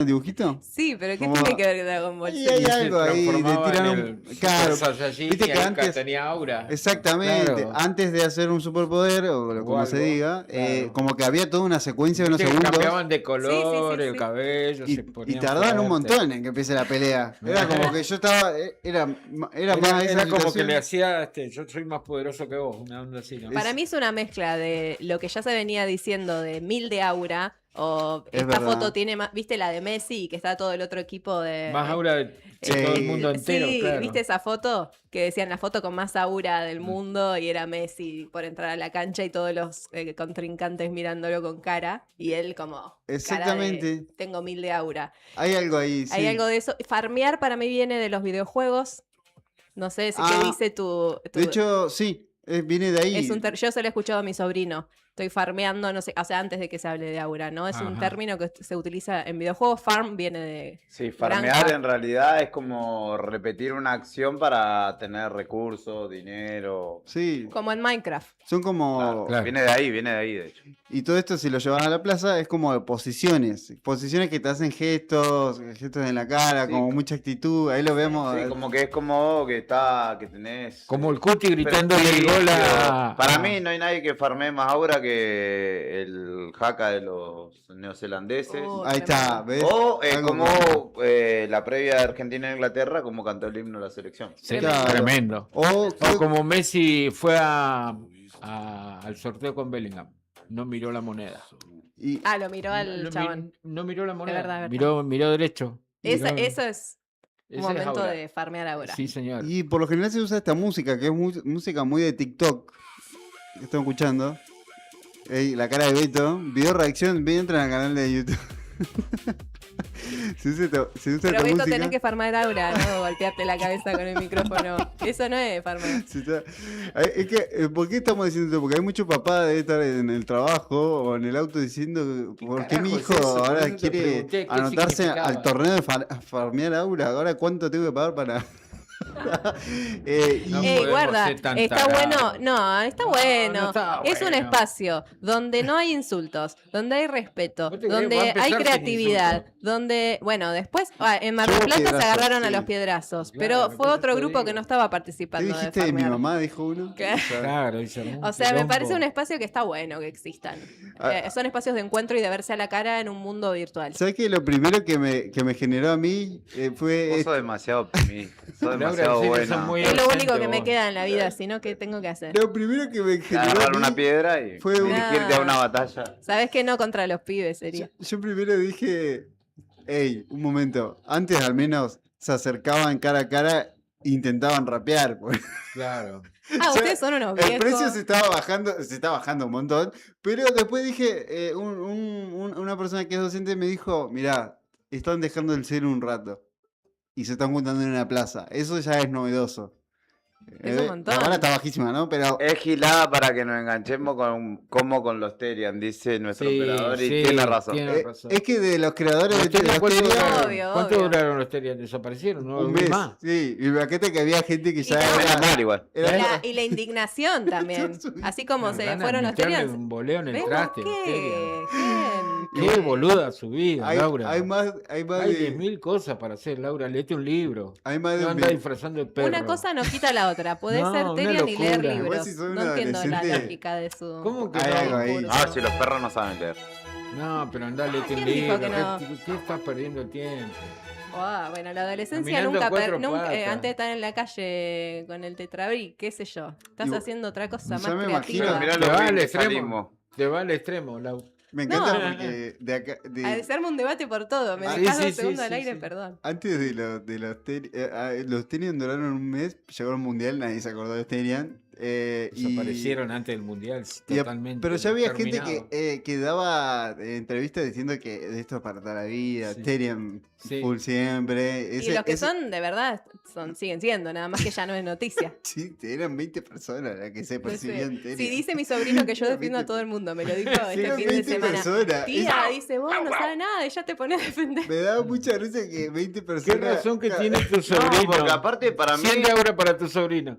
el dibujito? Sí, pero ¿qué Como- tiene que ver con Dragon Ball Y Z? hay se algo ahí, le transformaba tiran en un... el Claro, Super Saiyajin viste y que ahí antes... tenía aura. Exactamente, Claro. antes de hacer un superpoder, O como se algo, diga, claro. como que había toda una secuencia de unos Viste que segundos cambiaban de color, sí, el sí. cabello, se y ponían tardaban un fuertes. montón en que empiece la pelea. Era como que yo estaba, era más Era esa como que situación. le hacía, yo soy más poderoso que vos, una onda así, ¿no? Para mí es una mezcla de lo que ya se venía diciendo de 1000 de aura, o Es esta verdad. foto tiene más, ¿viste la de Messi? Que está todo el otro equipo de... Más aura de Sí. todo el mundo entero, Sí, claro. ¿viste esa foto? Que decían la foto con más aura del mundo y era Messi por entrar a la cancha y todos los contrincantes mirándolo con cara y él como... cara de, Exactamente. tengo 1000 de aura. Hay algo ahí, sí. Hay algo de eso. Farmear para mí viene de los videojuegos. No sé si qué dice tu... De hecho, sí, viene de ahí. Es yo se lo he escuchado a mi sobrino. Estoy farmeando, no sé, o sea, antes de que se hable de aura, ¿no? Es un Ajá. término que se utiliza en videojuegos. Farm viene de... Sí, farmear granja. en realidad es como repetir una acción para tener recursos, dinero. Sí, Como en Minecraft. son como... Claro. Viene de ahí, de hecho. Y todo esto, si lo llevas a la plaza, es como de posiciones. Posiciones que te hacen gestos en la cara, Sí. como mucha actitud. Ahí lo vemos. Sí, como que es como que tenés. Como el Cuti gritándole el gol a... Para mí no hay nadie que farmee más aura que el Haka de los neozelandeses. Oh, Ahí está, ¿ves? O Algo como como- la previa de Argentina e Inglaterra, como cantó el himno de la selección. Sí, Claro. tremendo. O, O como Messi fue al sorteo con Bellingham. No miró la moneda. y, Ah, lo miró al chabón. No miró la moneda. verdad, es verdad. Miró derecho. Eso es un Ese es momento aura. de farmear aura. Sí, señor. y por lo general se usa esta música, que es música muy de TikTok. Que estamos escuchando. Ey, la cara de Beto. Video reacción, entran al canal de YouTube. se usa Pero esta Beto música. tenés que farmear aura, no golpearte la cabeza con el micrófono. Eso no es farmear. Es que, ¿por qué estamos diciendo esto? Porque hay mucho papá de estar en el trabajo o en el auto diciendo, ¿por qué mi carajo hijo es eso? Por ahora eso te quiere pregunté, ¿qué anotarse significaba? al torneo de farmear aura? ¿Ahora cuánto tengo que pagar para...? No Ey, podemos guarda, ser tan está tarados. bueno, no, está bueno. no está Es un bueno. espacio donde no hay insultos, donde hay respeto, ¿Vos te crees? Va a donde empezar hay sin creatividad, insultos. donde, bueno, después en Mar del Yo Plata se piedrazos, agarraron a sí. los piedrazos, Claro, pero por fue eso otro te grupo que digo. no estaba ¿Qué participando de dijiste de mi farmear. mamá? Dijo uno. Claro. Claro, y se armó un O sea, me quilombo. parece un espacio que está bueno que existan. Ah. Son espacios de encuentro y de verse a la cara en un mundo virtual. ¿Sabes qué? Lo primero que me generó a mí fue... Vos sos demasiado optimista, sos Laura, demasiado en serio, buena. sos muy Es lo inocente único que me vos. queda en la vida, sino que tengo que hacer. Lo primero que me generó a Agarrar mí una piedra y fue un- dirigirte a una batalla. Sabes que no contra los pibes sería. Yo primero dije, hey, un momento, antes al menos se acercaban cara a cara e intentaban rapear. Porque Claro. Ah, ustedes son unos viejos. el precio se está bajando un montón, pero después dije, una persona que es docente me dijo, mirá, están dejando el celu un rato y se están juntando en una plaza. Eso ya es novedoso. Es un montón. La vara está bajísima, ¿no? Pero Es gilada para que nos enganchemos como con los Terian, dice nuestro Sí, operador, y sí, tiene razón. tiene razón. es que de los creadores Los de Terian, los ¿cuánto Terian, duraron? Obvio, ¿Cuánto obvio. duraron los Terian? ¿Desaparecieron? ¿No? un vi mes. más. Sí, y imagínate que había gente que ya Y no. Menos mal igual. Y la indignación también. Así como se Ganas fueron de los meterle Terians. un boleo en el ¿Ves traste. vos los qué? Terian. ¿Quién? Qué boluda su vida, Laura. hay más Hay de 10.000 cosas para hacer, Laura. Léete un libro. hay más de No un anda ve- disfrazando de perro. Una cosa no quita la otra. Podés No, ser una Terian y leer locura. libros. Igual si soy un No entiendo la adolescente- lógica de su. ¿Cómo que Hay no? algo ahí. discurso. A ver si los perros no saben leer. No, pero andá, léete un ¿quién dijo libro. que no? ¿Qué estás perdiendo el tiempo? Bueno, la adolescencia Caminando a nunca, cuatro nunca patas. antes de estar en la calle con el tetrabric, qué sé yo. Estás Y- haciendo otra cosa ya más me creativa. imagino, Mirá Te lo va bien al que extremo. salimos. Te va al extremo, Lau. Me encanta No. porque de acá, A hacerme un debate por todo. Me Ah, dejás sí, 2 sí, segundos sí, al aire, sí. perdón. antes de los Terian duraron un mes, llegó el mundial, nadie se acordó de los Terian. Desaparecieron antes del mundial, y- totalmente. pero ya había gente terminado. que daba entrevistas diciendo que de esto es para toda la vida, Sí. Terian Sí. full siempre. Y los que son de verdad siguen siendo, nada más que ya no es noticia. Sí, eran 20 personas las que se No sé. percibían Terian. Sí, dice mi sobrino que yo Eran defiendo a 20 todo el mundo, me lo dijo este eran fin de 20 semana. personas. Tía, dice, vos no sabes nada y ya te pones a defender. Me daba mucha risa que 20 personas. ¿Qué razón que tiene tu No, sobrino? porque aparte para mí, 100 euros para tu sobrino.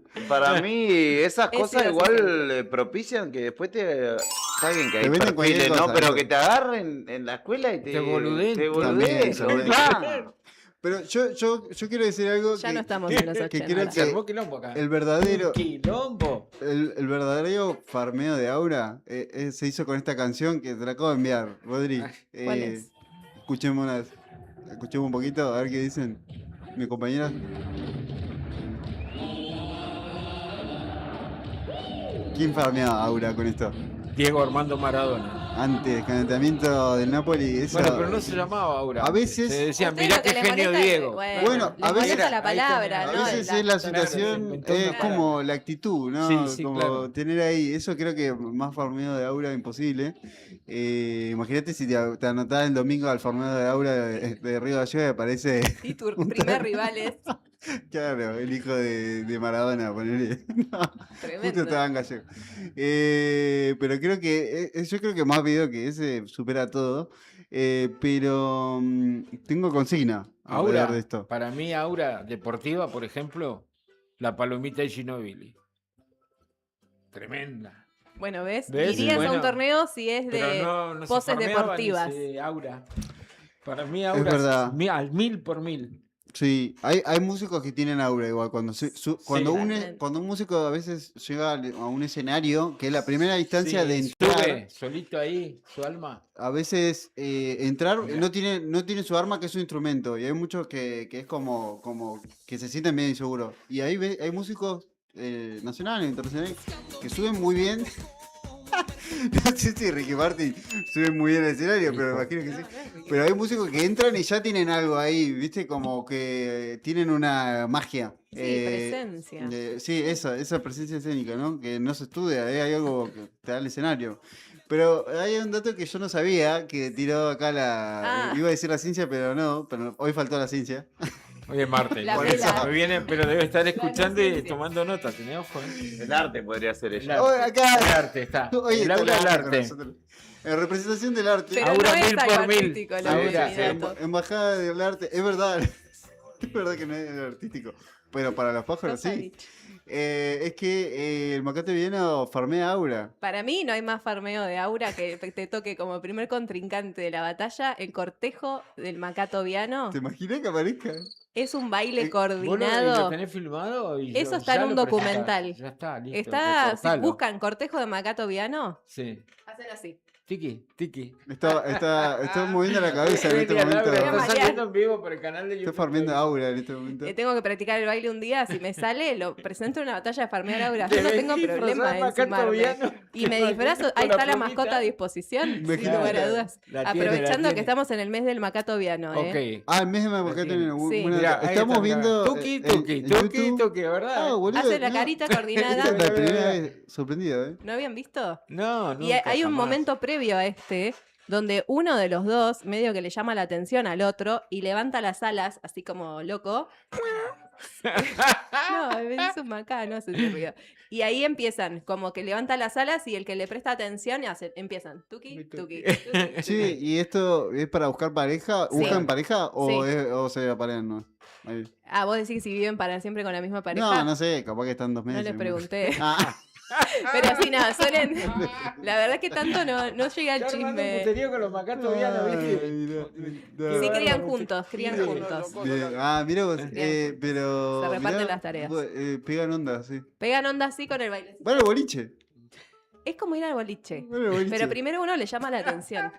esas Es cosas gracioso. igual propician que después te Está bien que Te hay venden cualquier perfiles, ¿no? cosa, Pero eso. que te agarren en la escuela y te boludeen. te También, boludeen, también. claro. Pero yo quiero decir algo Ya que, no estamos en los que 80. creo Se que armó quilombo acá. el verdadero, Quilombo. el verdadero farmeo de Aura se hizo con esta canción que te la acabo de enviar, Rodri. ¿Cuál es? Escuchemos un poquito, a ver qué dicen mi compañera. ¿Quién farmeaba Aura con esto? Diego Armando Maradona. Antes, calentamiento del Napoli. Eso, Bueno, pero no se llamaba Aura. A antes. veces- Se decía, Ustedes mirá lo que qué les genio molesta- Diego. Bueno, les a veces- molesta la Ahí palabra, está, A ¿no? veces El es la acto. situación, se inventó una es palabra. como la actitud, ¿no? Sí, sí, como claro. tener ahí, eso creo que más farmeo de Aura imposible. Imagínate si te anotás el domingo al farmeo de Aura de Río Gallegos y aparece, Y tu primer rival es claro, el hijo de Maradona, ponele. No, justo tremendo. estaba en Gallego. Pero creo que, yo creo que más video que ese supera todo. Pero tengo consigna alrededor Aura, de esto. para mí, Aura deportiva, por ejemplo, la palomita de Ginóbili. Tremenda. Bueno, ¿ves? ¿Ves? Irías a Bueno, un torneo si es de Pero no se poses farmeaban deportivas. ese Aura. Para mí, Aura verdad. al 1000%. Sí, hay músicos que tienen aura igual. Totalmente. Cuando un músico a veces llega a un escenario, que es la primera instancia de entrar, Sube solito ahí, su alma. a veces entrar no tiene su arma que es su instrumento. Y hay muchos que es como que se sienten medio inseguros. Y ahí hay músicos nacionales, internacionales, que suben muy bien. No sé si Ricky Martin sube muy bien al escenario, pero me imagino que sí. Pero hay músicos que entran y ya tienen algo ahí, ¿viste? Como que tienen una magia. Sí, presencia. Sí, esa presencia escénica, ¿no? Que no se estudia, hay algo que te da el escenario. Pero hay un dato que yo no sabía, que tiró acá Ah. iba a decir la ciencia, pero no, pero hoy faltó la ciencia. Hoy es martes. La por vela. eso me viene, pero debe estar escuchando y inocencia. tomando nota. Tenés ojo, ¿eh? El arte podría ser El ella. arte. Hoy acá- El arte está. Hoy El está aura del con arte. nosotros. En representación del arte. Pero Aura no es 1000 algo por 1000. artístico lo Aura, de sí. Minato. Embajada del arte, es verdad. Es verdad que no es artístico. Pero para los pájaros Cosa sí. dicha. Es que el Macate Vieno farmea aura. Para mí no hay más farmeo de aura que te toque como primer contrincante de la batalla el cortejo del Macato Viano. ¿Te imaginas que aparezca? Es un baile ¿Vos ¿Vos lo coordinado. tenés filmado? Y Eso yo- está ya en un lo presentás. documental. Ya está, listo. Está, si recortalo. buscan cortejo de Macato Viano, Sí. hacen así. Tiki, tiki. Está moviendo la cabeza en este Genial, momento. Laura, Voy a está marear. saliendo en vivo por el canal de YouTube. Estoy farmeando aura en este momento. Tengo que practicar el baile un día, si me sale, lo presento en una batalla de farmear aura. Yo Te no tengo vestís, problema Rosana en Macato ensumarme. Viano, Y me con disfrazo, la ahí está la plumita. mascota a disposición, sin Imagínate. lugar a dudas. La tiene, Aprovechando la que tiene. estamos en el mes del Macato Viano, ¿eh? Ok. El mes de Macate tiene. Vieno. Sí. buena Mirá, data. ahí Estamos está, viendo. Tuki, en tuki, tuki, YouTube. tuki, ¿verdad? Ah, boludo, Hace la no. carita Esta coordinada. es la primera vez sorprendida, ¿eh? ¿No habían visto? No, no. Y hay un momento previo a este donde uno de los dos medio que le llama la atención al otro y levanta las alas, así como loco. No, es un macá, no hace ese ruido. Y ahí empiezan, como que levanta las alas y el que le presta atención empiezan. Tuki, tuki, tuki. Sí, ¿y esto es para buscar pareja? Sí. ¿Buscan pareja o, Sí. o se aparean? No. Ahí. Ah, vos decís que si viven para siempre con la misma pareja. No, no sé, capaz que están 2 No meses. les pregunté. Ah, Pero sí, nada, suelen. La verdad que tanto no llega el chisme. puterío con los macatos vianos, ¿viste? ay, no. Sí, Qué crían bárbaro, juntos, crían Sí. juntos. Bien. Ah, mira vos, Bien. pero. Se reparten mirá, las tareas. Pegan onda, sí. Pegan onda así con el baile. Bueno, boliche. Es como ir al boliche. Bueno, boliche. Pero primero uno le llama la atención.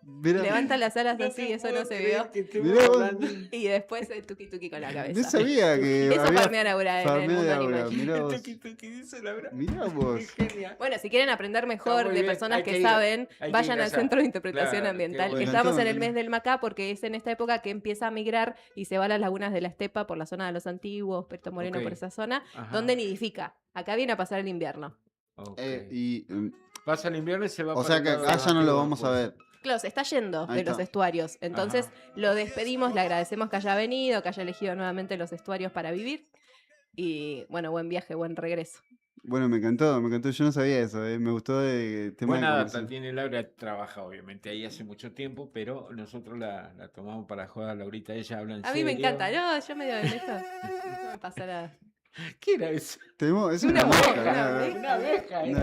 Mirá, Levanta las alas así, eso no se vio. Mirá vos. Y después el tuki tuki con la no cabeza. sabía que. Eso había farmear aura en el farmeo mundo de aura. animal. Mirá vos. dice la verdad. Mirá vos. Genial. Bueno, si quieren aprender mejor muy de bien, personas hay que que ir, saben, hay que vayan ir al allá. Centro de Interpretación Claro, qué Ambiental. bueno. Estamos en el Entonces, mes del Macá porque es en esta época que empieza a migrar y se va a las lagunas de la estepa por la zona de los antiguos, Puerto Moreno, Ok. por esa zona, Ajá. donde nidifica. Acá viene a pasar el invierno. Ok. Y, Pasa el invierno y se va o para sea el que lado acá ya no lo antiguo, vamos a pues. ver. Claro, se está yendo Ahí de los está. estuarios. Entonces Ajá. lo despedimos, le agradecemos que haya venido, que haya elegido nuevamente los estuarios para vivir. Y bueno, buen viaje, buen regreso. Bueno, me encantó. Yo no sabía eso. Me gustó el tema Buena de data conversación. tiene Laura, trabaja obviamente ahí hace mucho tiempo, pero nosotros la tomamos para joder. Laurita, ella habla en A mí me serio. encanta, no, yo medio de esto. No me pasa nada. ¿Qué era eso? Es una Una mosca. abeja, Una abeja. Una era.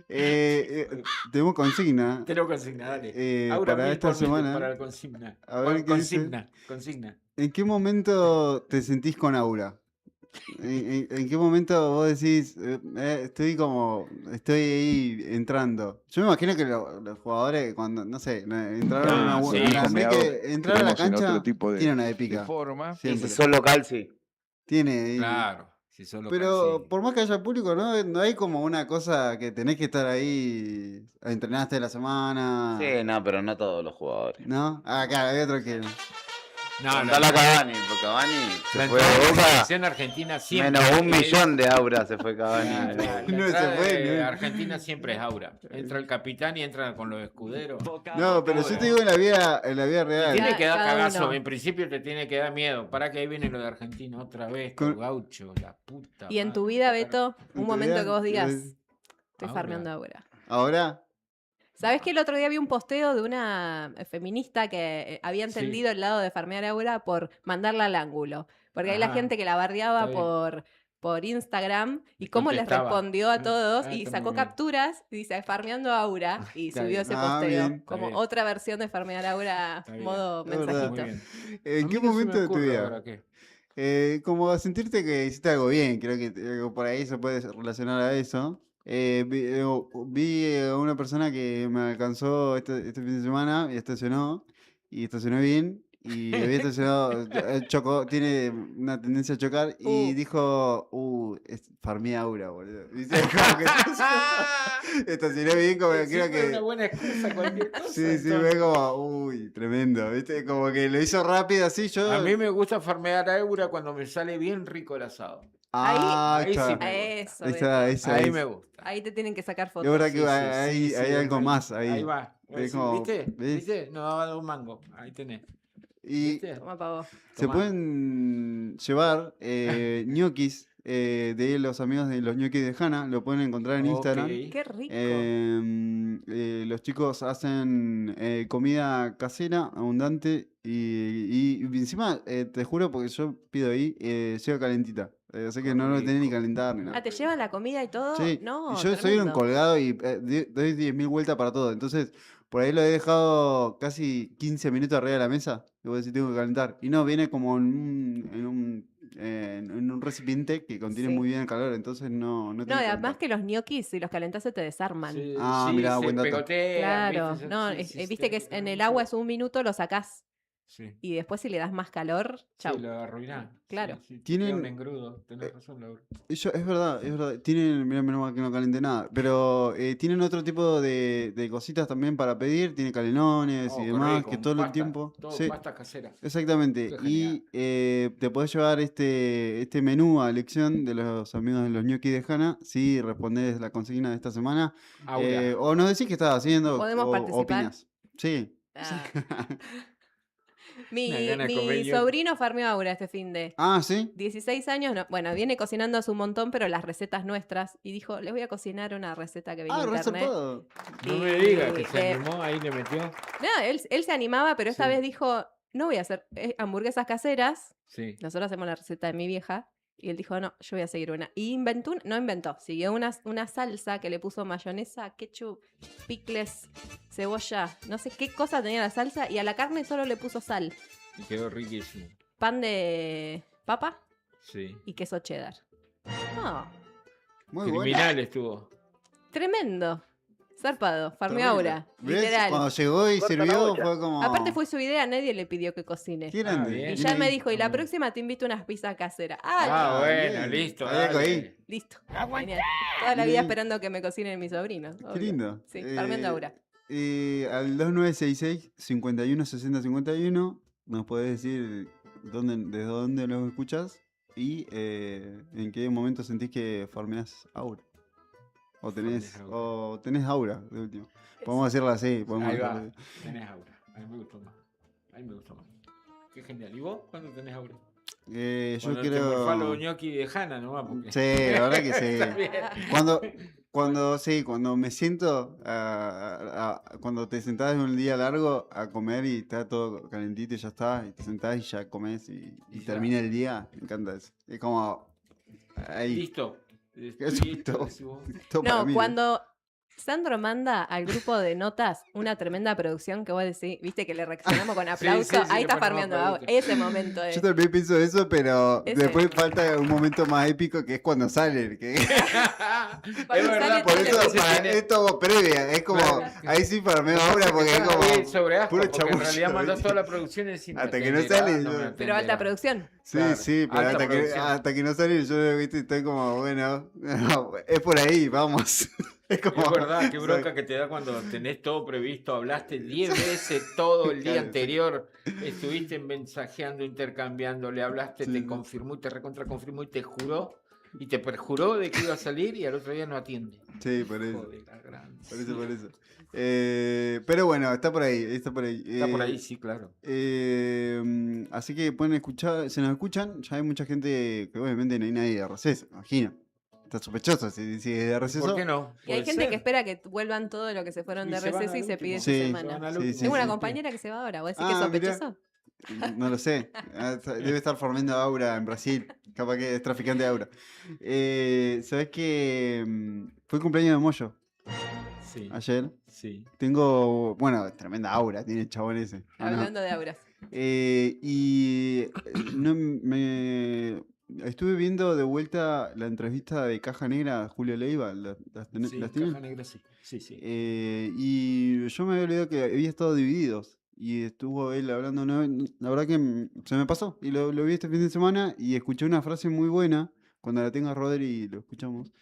abeja. Tenemos consigna Te lo consigna, dale. Aura, para 1000 esta por 1000 semana. para la consigna. A ver qué dice. Consigna. ¿En qué momento te sentís con Aura? ¿En qué momento vos decís, estoy ahí entrando? Yo me imagino que los jugadores, cuando, no sé, entraron a Ah, una, sí, para mí Conmeado, que entrar a la creemos en otro cancha tipo tiene una de épica. forma. Y Siempre. si sos local, sí. Tiene. Claro. Si solo Pero sí. por más que haya público, no hay como una cosa que tenés que estar ahí, entrenaste la semana, Sí, no, pero no todos los jugadores. ¿no? Ah, claro, hay otro que... No, Contale a Cavani, porque Cavani se la fue entrada de de la Boca. selección argentina siempre Menos 1 es- millón de Aura se fue Cavani. La No se entrada fue, de ¿no? Argentina siempre es Aura. Entra el capitán y entra con los escuderos. No, pero yo te digo en la vida real. Tiene que dar Cada cagazo. uno. En principio te tiene que dar miedo. Para que ahí viene lo de Argentina otra vez. Con- Con gaucho, la puta. Y en tu madre. vida, Beto, En un tu momento vida, que vos digas, eh, estoy Aura. farmeando ahora. Ahora, ¿Sabés que el otro día vi un posteo de una feminista que había Sí. entendido el lado de farmear Aura por mandarla al ángulo? Porque hay la Ajá. gente que la bardeaba Está bien. por Instagram y Y cómo les contestaba. respondió a todos y está sacó muy bien. capturas y dice farmeando Aura y Está subió bien. ese Ah, posteo bien. Está como bien. otra versión de farmear Aura Está bien. modo Es verdad. mensajito. Muy bien. ¿en A qué mí no se momento me de tu ocurre vida? ahora qué. Como a sentirte que hiciste algo bien, creo que por ahí se puede relacionar a eso. Vi a una persona que me alcanzó este fin de semana y estacionó bien, y había estacionado, chocó, tiene una tendencia a chocar y dijo, farmé Aura, boludo. ¿Viste? Como que estacionó bien, como que creo Siempre una que... buena excusa cualquier cosa. Sí, fue entonces. como, tremendo, ¿viste? Como que lo hizo rápido así, yo... A mí me gusta farmear a Eura cuando me sale bien rico el asado. Ah, ahí sí está. me Eso, Ahí está, Beto. esa Ahí es. me gusta. Ahí te tienen que sacar Es fotos. verdad que Sí, sí, hay, sí, hay sí, algo ahí- más ahí. Ahí va. Es Sí, como, ¿Viste? ¿ves? ¿Viste? No ha dado un mango. Ahí tenés. Y ¿Viste? Toma pa' vos. se Tomá. pueden llevar ñoquis de los amigos de los ñoquis de Hanna, lo pueden encontrar en Instagram. Ok. Qué rico. Los chicos hacen comida casera, abundante, y encima, te juro, porque yo pido ahí, llega calentita. Así que Qué no lo tenés ni rico. calentar ni nada. Ah, ¿te llevan la comida y todo? Sí, No, y yo soy un tremendo. colgado y doy 10.000 vueltas para todo. Entonces, por ahí lo he dejado casi 15 minutos arriba de la mesa. Y voy a decir, tengo que calentar. Y no, viene como en un recipiente que contiene Sí. muy bien el calor. Entonces, no No, tiene y que además calentar. que los ñoquis, si los calentás, se te desarman. Sí, Ah, sí, mirá, se buen dato. pegotean, Claro, ¿viste? no, Sí, sí, viste que tiene en tener el agua mucho- es un minuto, lo sacás Sí. y después si le das más calor, chau. Sí, lo arruinás. Claro. Sí, sí, te Tienen- queda un engrudo. Tenés razón, Laura. Es verdad, es verdad. Tienen, mira, menos mal que no calenté nada. Pero tienen otro tipo de cositas también para pedir. Tiene canelones Oh, y qué demás, rico, que un todo el pasta, tiempo. Todo Sí. pasta casera. Exactamente. Qué Y te podés llevar este menú a elección de los amigos de los ñoquis de Hanna si respondés la consigna de esta semana. Aura. O nos decís qué estás haciendo ¿Podemos o participar? opinas. Sí. Ah. Mi, Una gana de mi comer ñoqui. sobrino farmeó Aura este fin de Ah, sí. 16 años, bueno, viene cocinando hace un montón, pero las recetas nuestras. Y dijo, les voy a cocinar una receta que vi Ah, en internet. resarpado. No me Y digas que se de- animó, ahí le metió. No, él se animaba, pero esta Sí. vez dijo, no voy a hacer hamburguesas caseras. Sí. Nosotros hacemos la receta de mi vieja. Y él dijo, no, yo voy a seguir una. Y no inventó, siguió una salsa que le puso mayonesa, ketchup, picles, cebolla, no sé qué cosa tenía la salsa. Y a la carne solo le puso sal, Y quedó riquísimo. pan de papa Sí. y queso cheddar. No, Muy bueno. Criminal estuvo. tremendo. Zarpado, farmeó Terrible. Aura, ¿Ves? literal. Cuando llegó y Corta la sirvió, bocha. fue como. Aparte fue su idea, nadie le pidió que cocine. Qué grande. bien. Y Bien ya me ahí. dijo, y la Mm. próxima te invito a unas pizzas caseras. Ah, bueno, bien. listo. Hay algo dale. ahí. Listo. Genial. Toda la vida Bien. esperando que me cocinen mis sobrinos. Qué obvio. lindo. Sí, farmeando Aura. Al 2966 51 60 51 nos podés decir desde dónde nos escuchas y en qué momento sentís que farmeás Aura. O tenés Aura, de último. Podemos hacerla así. Podemos Ahí va. hacerla así. Tenés aura. A mí me gustó más. A mí me gustó más. Qué genial. ¿Y vos cuándo tenés aura? Yo Cuando te morfás los creo. ñoqui de Hanna nomás. Porque... Sí, la verdad que Está sí. bien. Cuando me siento, cuando te sentás en un día largo a comer y está todo calentito y ya está, y te sentás y ya comes y Y ya. termina el día, me encanta eso. Es como, Ahí. Listo. Qué susto. decís vos. Todo para No, mí, cuando Sandro manda al grupo de notas una tremenda producción que vos decís, viste que le reaccionamos con aplauso, sí, ahí le está ponemos farmeando aplausos. ese momento Yo es. también pienso eso, pero Ese. después falta un momento más épico que es cuando salen. Que... Es Cuando verdad, sale Por todo eso el- es todo previa. Es como. Claro. Ahí sí farmeo ahora porque es Estaba como. ahí sobre asco, puro porque en realidad chamullo, mandás ¿viste? toda la producción en sin Hasta que no atenderá, sale, me yo- Pero atenderá. alta producción. Sí, Claro, sí, pero alta producción. hasta que no sale, yo ¿viste? Estoy como, bueno, no, es por ahí, vamos. Es como. Es verdad, qué soy- bronca que te da cuando tenés todo previsto, hablaste 10 veces todo el día Claro, sí. anterior, estuviste mensajeando, intercambiando, le hablaste, Sí, te sí. confirmó y te recontraconfirmó y te juró y te perjuró de que iba a salir y al otro día no atiende. Sí, por eso. Joder, la gran Por eso. Pero bueno, está por ahí, está por ahí. Está por ahí, sí, claro. Así que pueden escuchar, se nos escuchan, ya hay mucha gente que obviamente no hay nadie de receso, imagino. Está sospechoso si es de receso. ¿Por qué no? Y hay Puede gente ser. que espera que vuelvan todo lo que se fueron Y de se van receso al y se último. pide Sí, su Se semana. van al Sí, último. sí, Tengo una sí. compañera que se va ahora, ¿vos decís que Ah, es mirá. sospechoso? No lo sé. Debe estar formando aura en Brasil. Capaz que es traficante de aura. ¿Sabes qué? Fue el cumpleaños de Moyo Sí, ayer. sí. Tengo, bueno, tremenda aura tiene el chabón ese. ¿o no? Hablando de auras. No, estuve viendo de vuelta la entrevista de Caja Negra a Julio Leiva. Sí, ¿Las tienen? Caja Negra, sí. Sí, sí. Y yo me había olvidado que había estado divididos. Y estuvo él hablando. La verdad que se me pasó. Y lo vi este fin de semana y escuché una frase muy buena. Cuando la tenga Rodri lo escuchamos.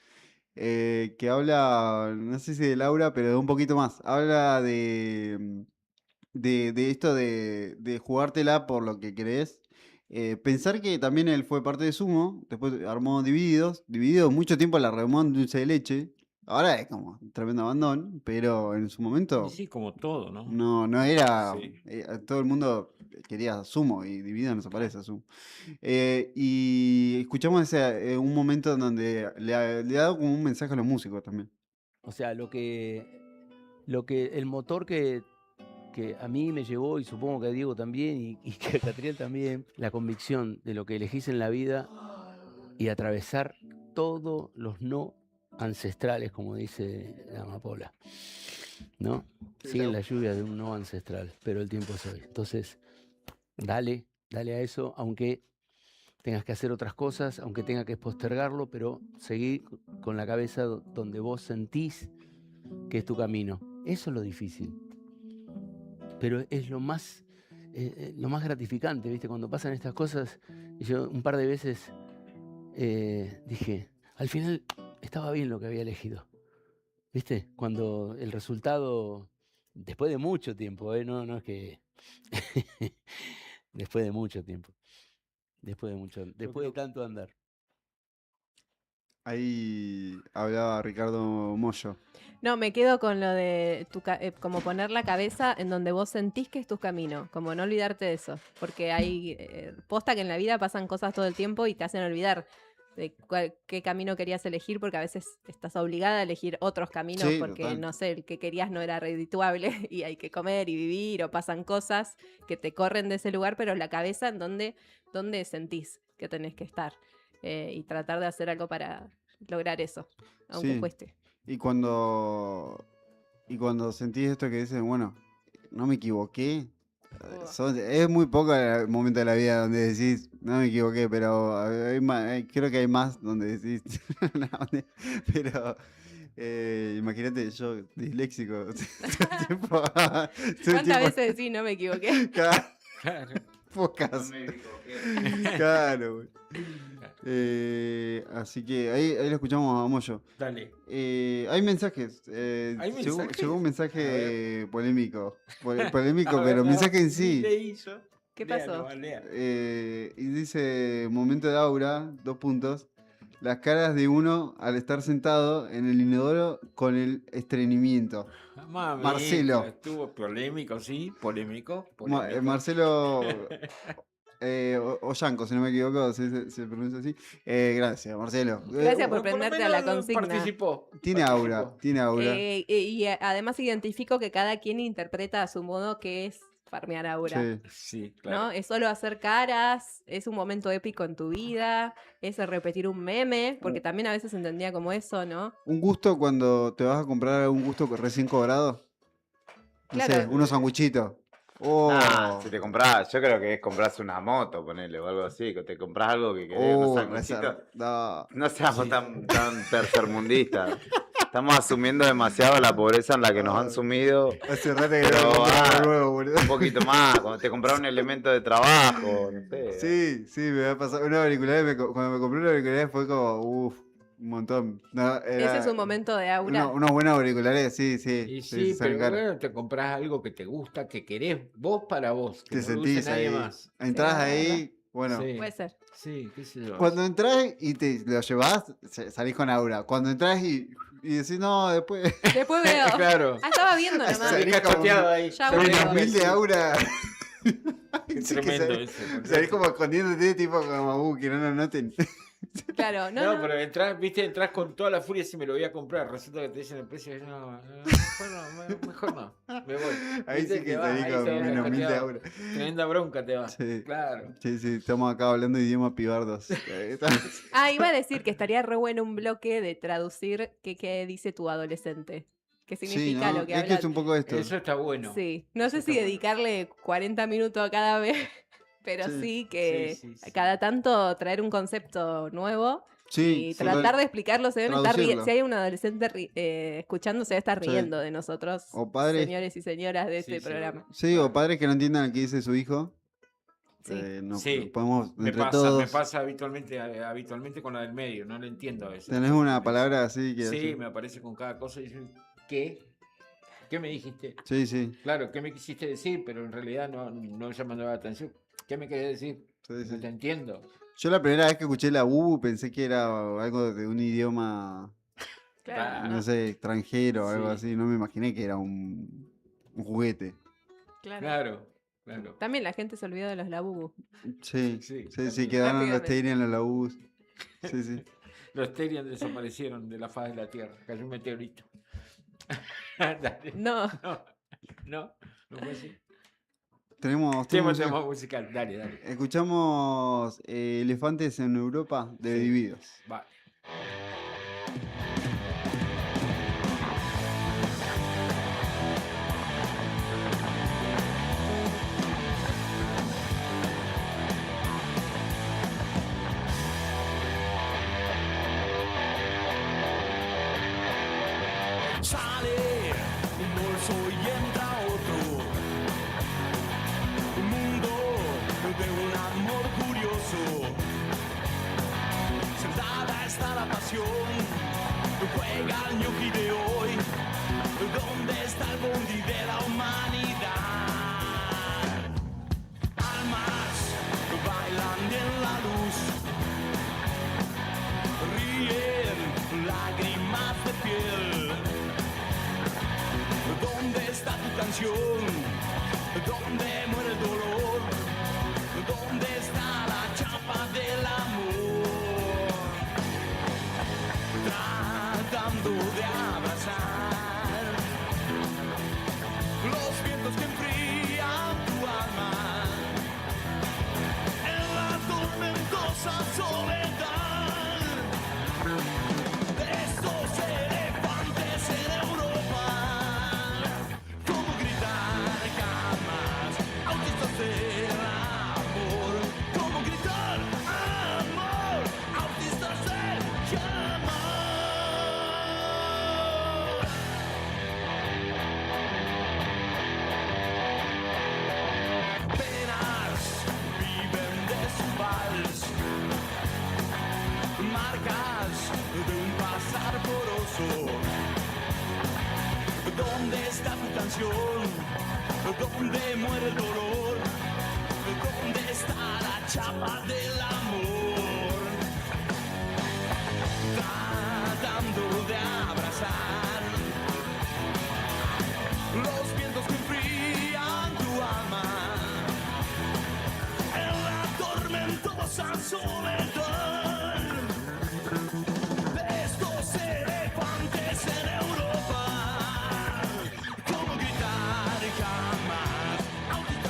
Que habla, no sé si de Laura, pero de un poquito más. Habla de esto de jugártela por lo que querés. Pensar que también él fue parte de Sumo, después armó Divididos mucho tiempo la remó en dulce de leche. Ahora es como un tremendo abandón, pero en su momento Y sí, como todo, ¿no? no era. Sí. Todo el mundo quería Sumo y Divididos no se parece a Sumo. Y escuchamos un momento en donde le ha dado como un mensaje a los músicos también. O sea, el motor que a mí me llevó, y supongo que a Diego también, y que a Catriel también, la convicción de lo que elegís en la vida y atravesar todos los no ancestrales, como dice la amapola, ¿no? Siguen la lluvia de un no ancestral, pero el tiempo es hoy. Entonces, dale a eso, aunque tengas que hacer otras cosas, aunque tenga que postergarlo, pero seguí con la cabeza donde vos sentís que es tu camino. Eso es lo difícil. Pero es lo más gratificante, ¿viste? Cuando pasan estas cosas, y yo un par de veces dije, al final estaba bien lo que había elegido. ¿Viste? Cuando el resultado, después de mucho tiempo, no es que... después de mucho tiempo. Después de tanto andar. Ahí hablaba Ricardo Mollo. No, me quedo con lo de como poner la cabeza en donde vos sentís que es tu camino, como no olvidarte de eso, porque hay posta que en la vida pasan cosas todo el tiempo y te hacen olvidar de qué camino querías elegir, porque a veces estás obligada a elegir otros caminos Sí, porque, total. no sé, el que querías no era redituable y hay que comer y vivir o pasan cosas que te corren de ese lugar, pero la cabeza en donde sentís que tenés que estar y tratar de hacer algo para lograr eso, aunque Sí. cueste. Y cuando sentís esto que dicen, bueno, no me equivoqué. Es muy poco el momento de la vida donde decís, no me equivoqué, pero creo que hay más donde decís, no, pero imagínate yo, disléxico. todo el tiempo- todo el ¿Cuántas tiempo- veces decís no me equivoqué? Claro. Pocas. No me equivoqué. Claro, güey. Así que ahí lo escuchamos a Moyo. Dale. Hay mensajes. ¿Hay mensajes? Llegó un A mensaje polémico. Polémico, A pero ver, mensaje en ni sí. leí yo. ¿Qué Léalo, pasó? lea. Y dice, momento de aura, 2 puntos. Las caras de uno al estar sentado en el inodoro con el estreñimiento. Mamita, Marcelo. Estuvo polémico, sí, polémico. Marcelo Ollanco, si no me equivoco, se pronuncia así. Gracias, Marcelo. Gracias por Bueno, prenderte lo a la menos consigna. Participó. Tiene aura, tiene aura. Y además identifico que cada quien interpreta a su modo qué es farmear aura. Sí. Sí, claro. ¿No? Es solo hacer caras, es un momento épico en tu vida, es repetir un meme, porque también a veces se entendía como eso, ¿no? Un gusto cuando te vas a comprar un gusto recién cobrado. No sé, Claro. unos sanguchitos. Oh, Ah, si te compras, yo creo que es comprarse una moto, ponele, o algo así, que te compras algo que querés, unos sanguchitos. no. No seamos Sí. tan tercermundistas. Estamos asumiendo demasiado la pobreza en la que nos han sumido. Hace rato que Pero, no compro ah, algo nuevo, boludo. Un poquito más, cuando te compras un elemento de trabajo, no sé. Sí, me va a pasar. Una auricular, cuando me compré una auricular fue como, un montón. No, Ese es un momento de aura. Unos buenos auriculares, sí. Y sí, salen pero caros. bueno, te compras algo que te gusta, que querés vos para vos, que Te no lo use sentís nadie ahí. más. Entras Sí, ahí, bueno. Sí. Puede ser. Sí, qué sé yo. Cuando entras y te lo llevas, salís con aura. Cuando entras y decís, no, después. Después veo. Claro. Ah, estaba viendo nomás. Salí Salís cachoteado ahí. Ya Salís volvemos. Una humilde aura. Qué Sí, que tremendo salís- eso. boludo. Salís como escondiéndote, tipo, como, que no nos noten. Claro, No, no. pero entras con toda la furia si me lo voy a comprar. Resulta que te dicen el precio y no, mejor no, me voy. Ahí Viste sí que vas, salís ahí con te vas una humilde cachoteado. aura. Tremenda bronca te va. Sí. Claro. Sí, estamos acá hablando de idioma pibardos. Ah, iba a decir que estaría re bueno un bloque de traducir qué dice tu adolescente. ¿Qué significa ¿no? lo que Es habla? que es un poco esto. Eso está bueno. Sí, no sé Eso si está bueno. dedicarle 40 minutos a cada vez, pero Sí. sí que Sí. cada tanto traer un concepto nuevo Sí, y tratar de explicarlo. Se deben estar traducirlo. si hay un adolescente escuchando, se debe estar Sí. riendo de nosotros, O padres. señores y señoras de Sí, este sí. programa. Sí, o padres que no entiendan lo que dice su hijo. Sí. Sí. Podemos, Me entre pasa, todos. me pasa habitualmente con la del medio, no lo entiendo a veces. Tenés una palabra así que. Sí, así. me aparece con cada cosa y dicen, ¿qué? ¿Qué me dijiste? Sí. Claro, ¿qué me quisiste decir? Pero en realidad no llamando la atención. ¿Qué me querés decir? Sí, No sí. te entiendo. Yo la primera vez que escuché la U pensé que era algo de un idioma, Claro, Ah, no sé, extranjero o algo Sí. así. No me imaginé que era un juguete. claro. Claro. También la gente se olvidó de los labubu. Sí, Sí, sí, también. quedaron los Rápidamente. Terian, los Labús. Sí. Los Terian desaparecieron de la faz de la Tierra. Cayó un meteorito. Dale. No, No fue así. Tenemos Tema música. musical. Dale. Escuchamos Elefantes en Europa de Sí. Divididos. Va. Sale un bolso y entra otro. Un mundo de un amor curioso. Sentada está la pasión. Juega el ñoqui de hoy. ¿Dónde está el bondi de la humanidad? Almas bailan en la luz. Ríen lágrimas de piel. ¿Dónde está tu canción? ¿Dónde muere el dolor? ¿Dónde está la chapa del amor? Tratando de abrazar los vientos que enfrían tu alma en la tormentosa soledad de estos elefantes en Europa. ¿Cómo gritar jamás? Autistas del amor. ¿Cómo gritar amor? Autistas del amor. Penas viven de su vals. Marcas de un pasar poroso. ¿Dónde está tu canción? ¿Dónde muere el dolor? ¿Dónde está la chapa del amor? Tratando de abrazar los vientos que enfrían tu alma en la tormentosa soledad de estos elefantes en Europa. ¿Cómo gritar jamás? Autistas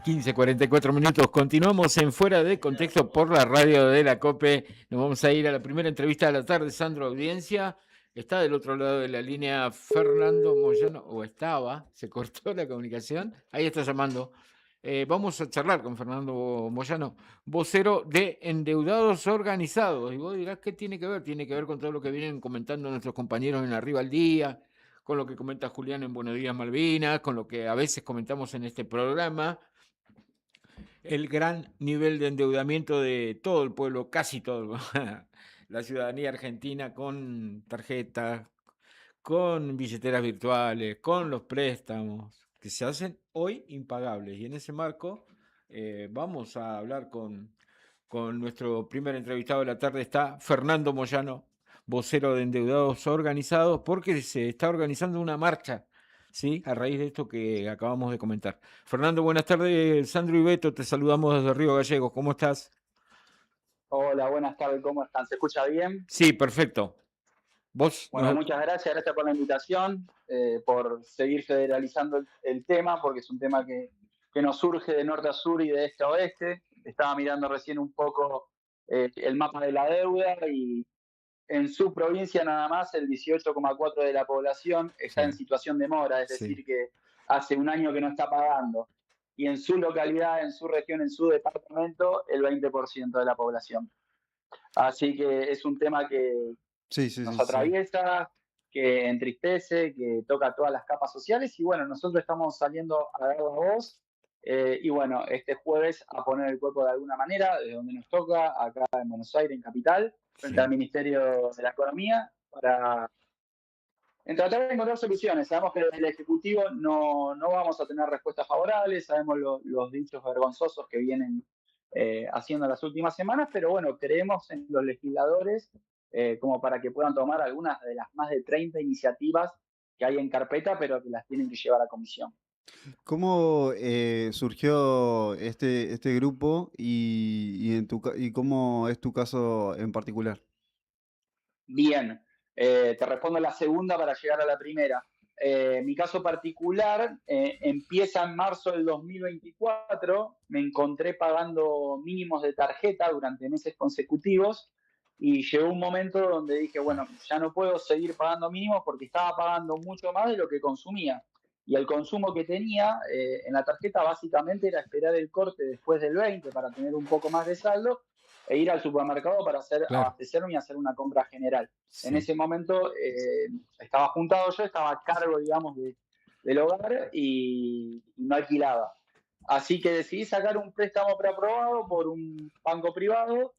15:44 minutos. Continuamos en Fuera de Contexto por la radio de la COPE. Nos vamos a ir a la primera entrevista de la tarde. Sandro, audiencia. Está del otro lado de la línea Fernando Moyano, o estaba, se cortó la comunicación. Ahí está llamando. Vamos a charlar con Fernando Moyano, vocero de Endeudados Organizados. Y vos dirás, ¿qué tiene que ver? Tiene que ver con todo lo que vienen comentando nuestros compañeros en Arriba al Día, con lo que comenta Julián en Buenos Días Malvinas, con lo que a veces comentamos en este programa. El gran nivel de endeudamiento de todo el pueblo, casi todo, la ciudadanía argentina, con tarjetas, con billeteras virtuales, con los préstamos, que se hacen hoy impagables. Y en ese marco vamos a hablar con nuestro primer entrevistado de la tarde. Está Fernando Moyano, vocero de Endeudados Organizados, porque se está organizando una marcha, ¿sí? A raíz de esto que acabamos de comentar. Fernando, buenas tardes. Sandro y Beto, te saludamos desde Río Gallegos. ¿Cómo estás? Hola, buenas tardes, ¿cómo están? ¿Se escucha bien? Sí, perfecto. ¿Vos? Bueno, muchas gracias por la invitación, por seguir federalizando el tema, porque es un tema que nos surge de norte a sur y de este a oeste. Estaba mirando recién un poco el mapa de la deuda y en su provincia nada más el 18,4% de la población está en situación de mora, es decir, que hace un año que no está pagando. Y en su localidad, en su región, en su departamento, el 20% de la población. Así que es un tema que nos atraviesa, que entristece, que toca todas las capas sociales. Y bueno, nosotros estamos saliendo a dar la voz. Y bueno, este jueves a poner el cuerpo de alguna manera, desde donde nos toca, acá en Buenos Aires, en Capital, frente al Ministerio de la Economía, para tratar de encontrar soluciones. Sabemos que desde el Ejecutivo no vamos a tener respuestas favorables, sabemos los dichos vergonzosos que vienen haciendo las últimas semanas, pero bueno, creemos en los legisladores como para que puedan tomar algunas de las más de 30 iniciativas que hay en carpeta, pero que las tienen que llevar a comisión. ¿Cómo surgió este grupo y cómo es tu caso en particular? Bien, te respondo la segunda para llegar a la primera. Mi caso particular empieza en marzo del 2024, me encontré pagando mínimos de tarjeta durante meses consecutivos y llegó un momento donde dije, bueno, ya no puedo seguir pagando mínimos porque estaba pagando mucho más de lo que consumía. Y el consumo que tenía en la tarjeta básicamente era esperar el corte después del 20 para tener un poco más de saldo e ir al supermercado para abastecerme y hacer una compra general. Sí. En ese momento estaba juntado yo, estaba a cargo, digamos, del hogar y no alquilaba. Así que decidí sacar un préstamo preaprobado por un banco privado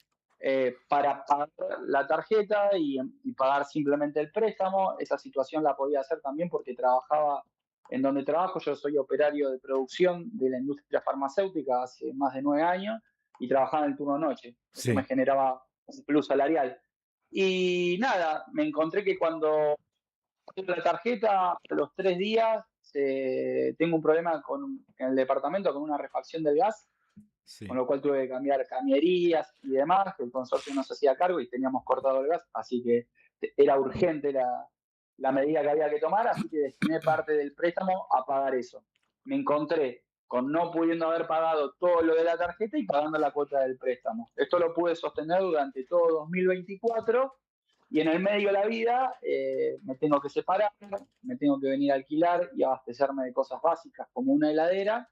para pagar la tarjeta y pagar simplemente el préstamo. Esa situación la podía hacer también porque trabajaba en donde trabajo. Yo soy operario de producción de la industria farmacéutica hace más de 9 años y trabajaba en el turno noche. Eso me generaba un plus salarial. Y nada, me encontré que cuando la tarjeta, a los 3 días, tengo un problema en el departamento con una refacción del gas, con lo cual tuve que cambiar cañerías y demás, que el consorcio no se hacía cargo y teníamos cortado el gas, así que era urgente la medida que había que tomar, así que destiné parte del préstamo a pagar eso. Me encontré con no pudiendo haber pagado todo lo de la tarjeta y pagando la cuota del préstamo. Esto lo pude sostener durante todo 2024 y en el medio de la vida me tengo que separar, me tengo que venir a alquilar y abastecerme de cosas básicas como una heladera.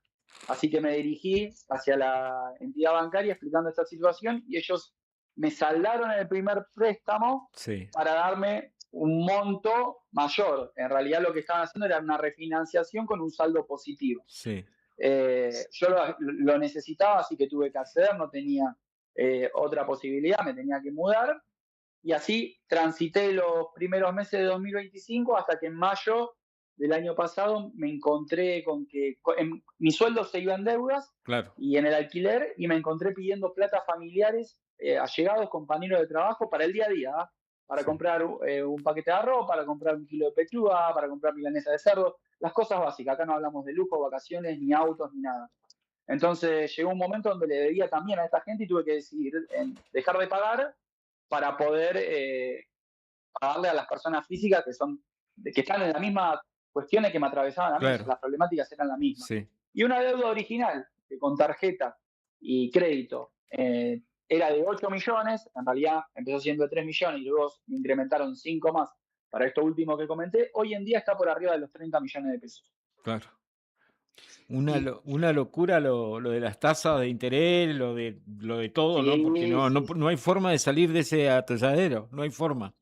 Así que me dirigí hacia la entidad bancaria explicando esta situación y ellos me saldaron el primer préstamo para darme un monto mayor. En realidad lo que estaban haciendo era una refinanciación con un saldo positivo. Yo lo necesitaba, así que tuve que acceder, no tenía otra posibilidad, me tenía que mudar. Y así transité los primeros meses de 2025 hasta que en mayo del año pasado me encontré con que mi sueldo se iba en deudas y en el alquiler y me encontré pidiendo plata a familiares, allegados, compañeros de trabajo para el día a día, para comprar un paquete de arroz, para comprar un kilo de pechuga, para comprar milanesa de cerdo, las cosas básicas. Acá no hablamos de lujo, vacaciones, ni autos, ni nada. Entonces llegó un momento donde le debía también a esta gente y tuve que decidir dejar de pagar para poder pagarle a las personas físicas que están en la misma cuestiones que me atravesaban a mí, las problemáticas eran las mismas. Y una deuda original, que con tarjeta y crédito era de 8 millones, en realidad empezó siendo de 3 millones y luego incrementaron 5 más para esto último que comenté, hoy en día está por arriba de los 30 millones de pesos. Claro. Y Una locura lo de las tasas de interés, lo de todo, ¿no? Porque sí, sí, no hay forma de salir de ese atolladero, no hay forma.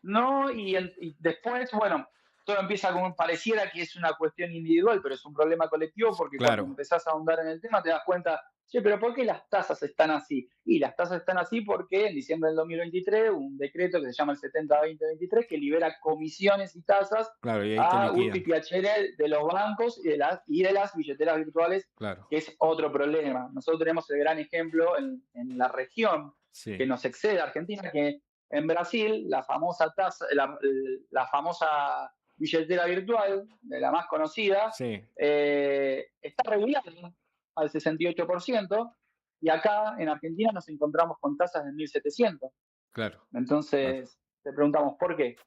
no, y después, bueno, todo empieza como pareciera que es una cuestión individual, pero es un problema colectivo porque cuando Claro, empezás a ahondar en el tema te das cuenta, che, pero ¿por qué las tasas están así? Y las tasas están así porque en diciembre del 2023 hubo un decreto que se llama el 70-2023 que libera comisiones y tasas claro, y ahí te a URF y liquidan. PHL de los bancos y de las billeteras virtuales, Claro, que es otro problema. Nosotros tenemos el gran ejemplo en la región que sí, nos excede a Argentina, que en Brasil, la famosa la famosa billetera virtual, de la más conocida, sí, está regulada al 68%, y acá en Argentina nos encontramos con tasas de 1.700. claro, claro. Entonces, te preguntamos, ¿por qué?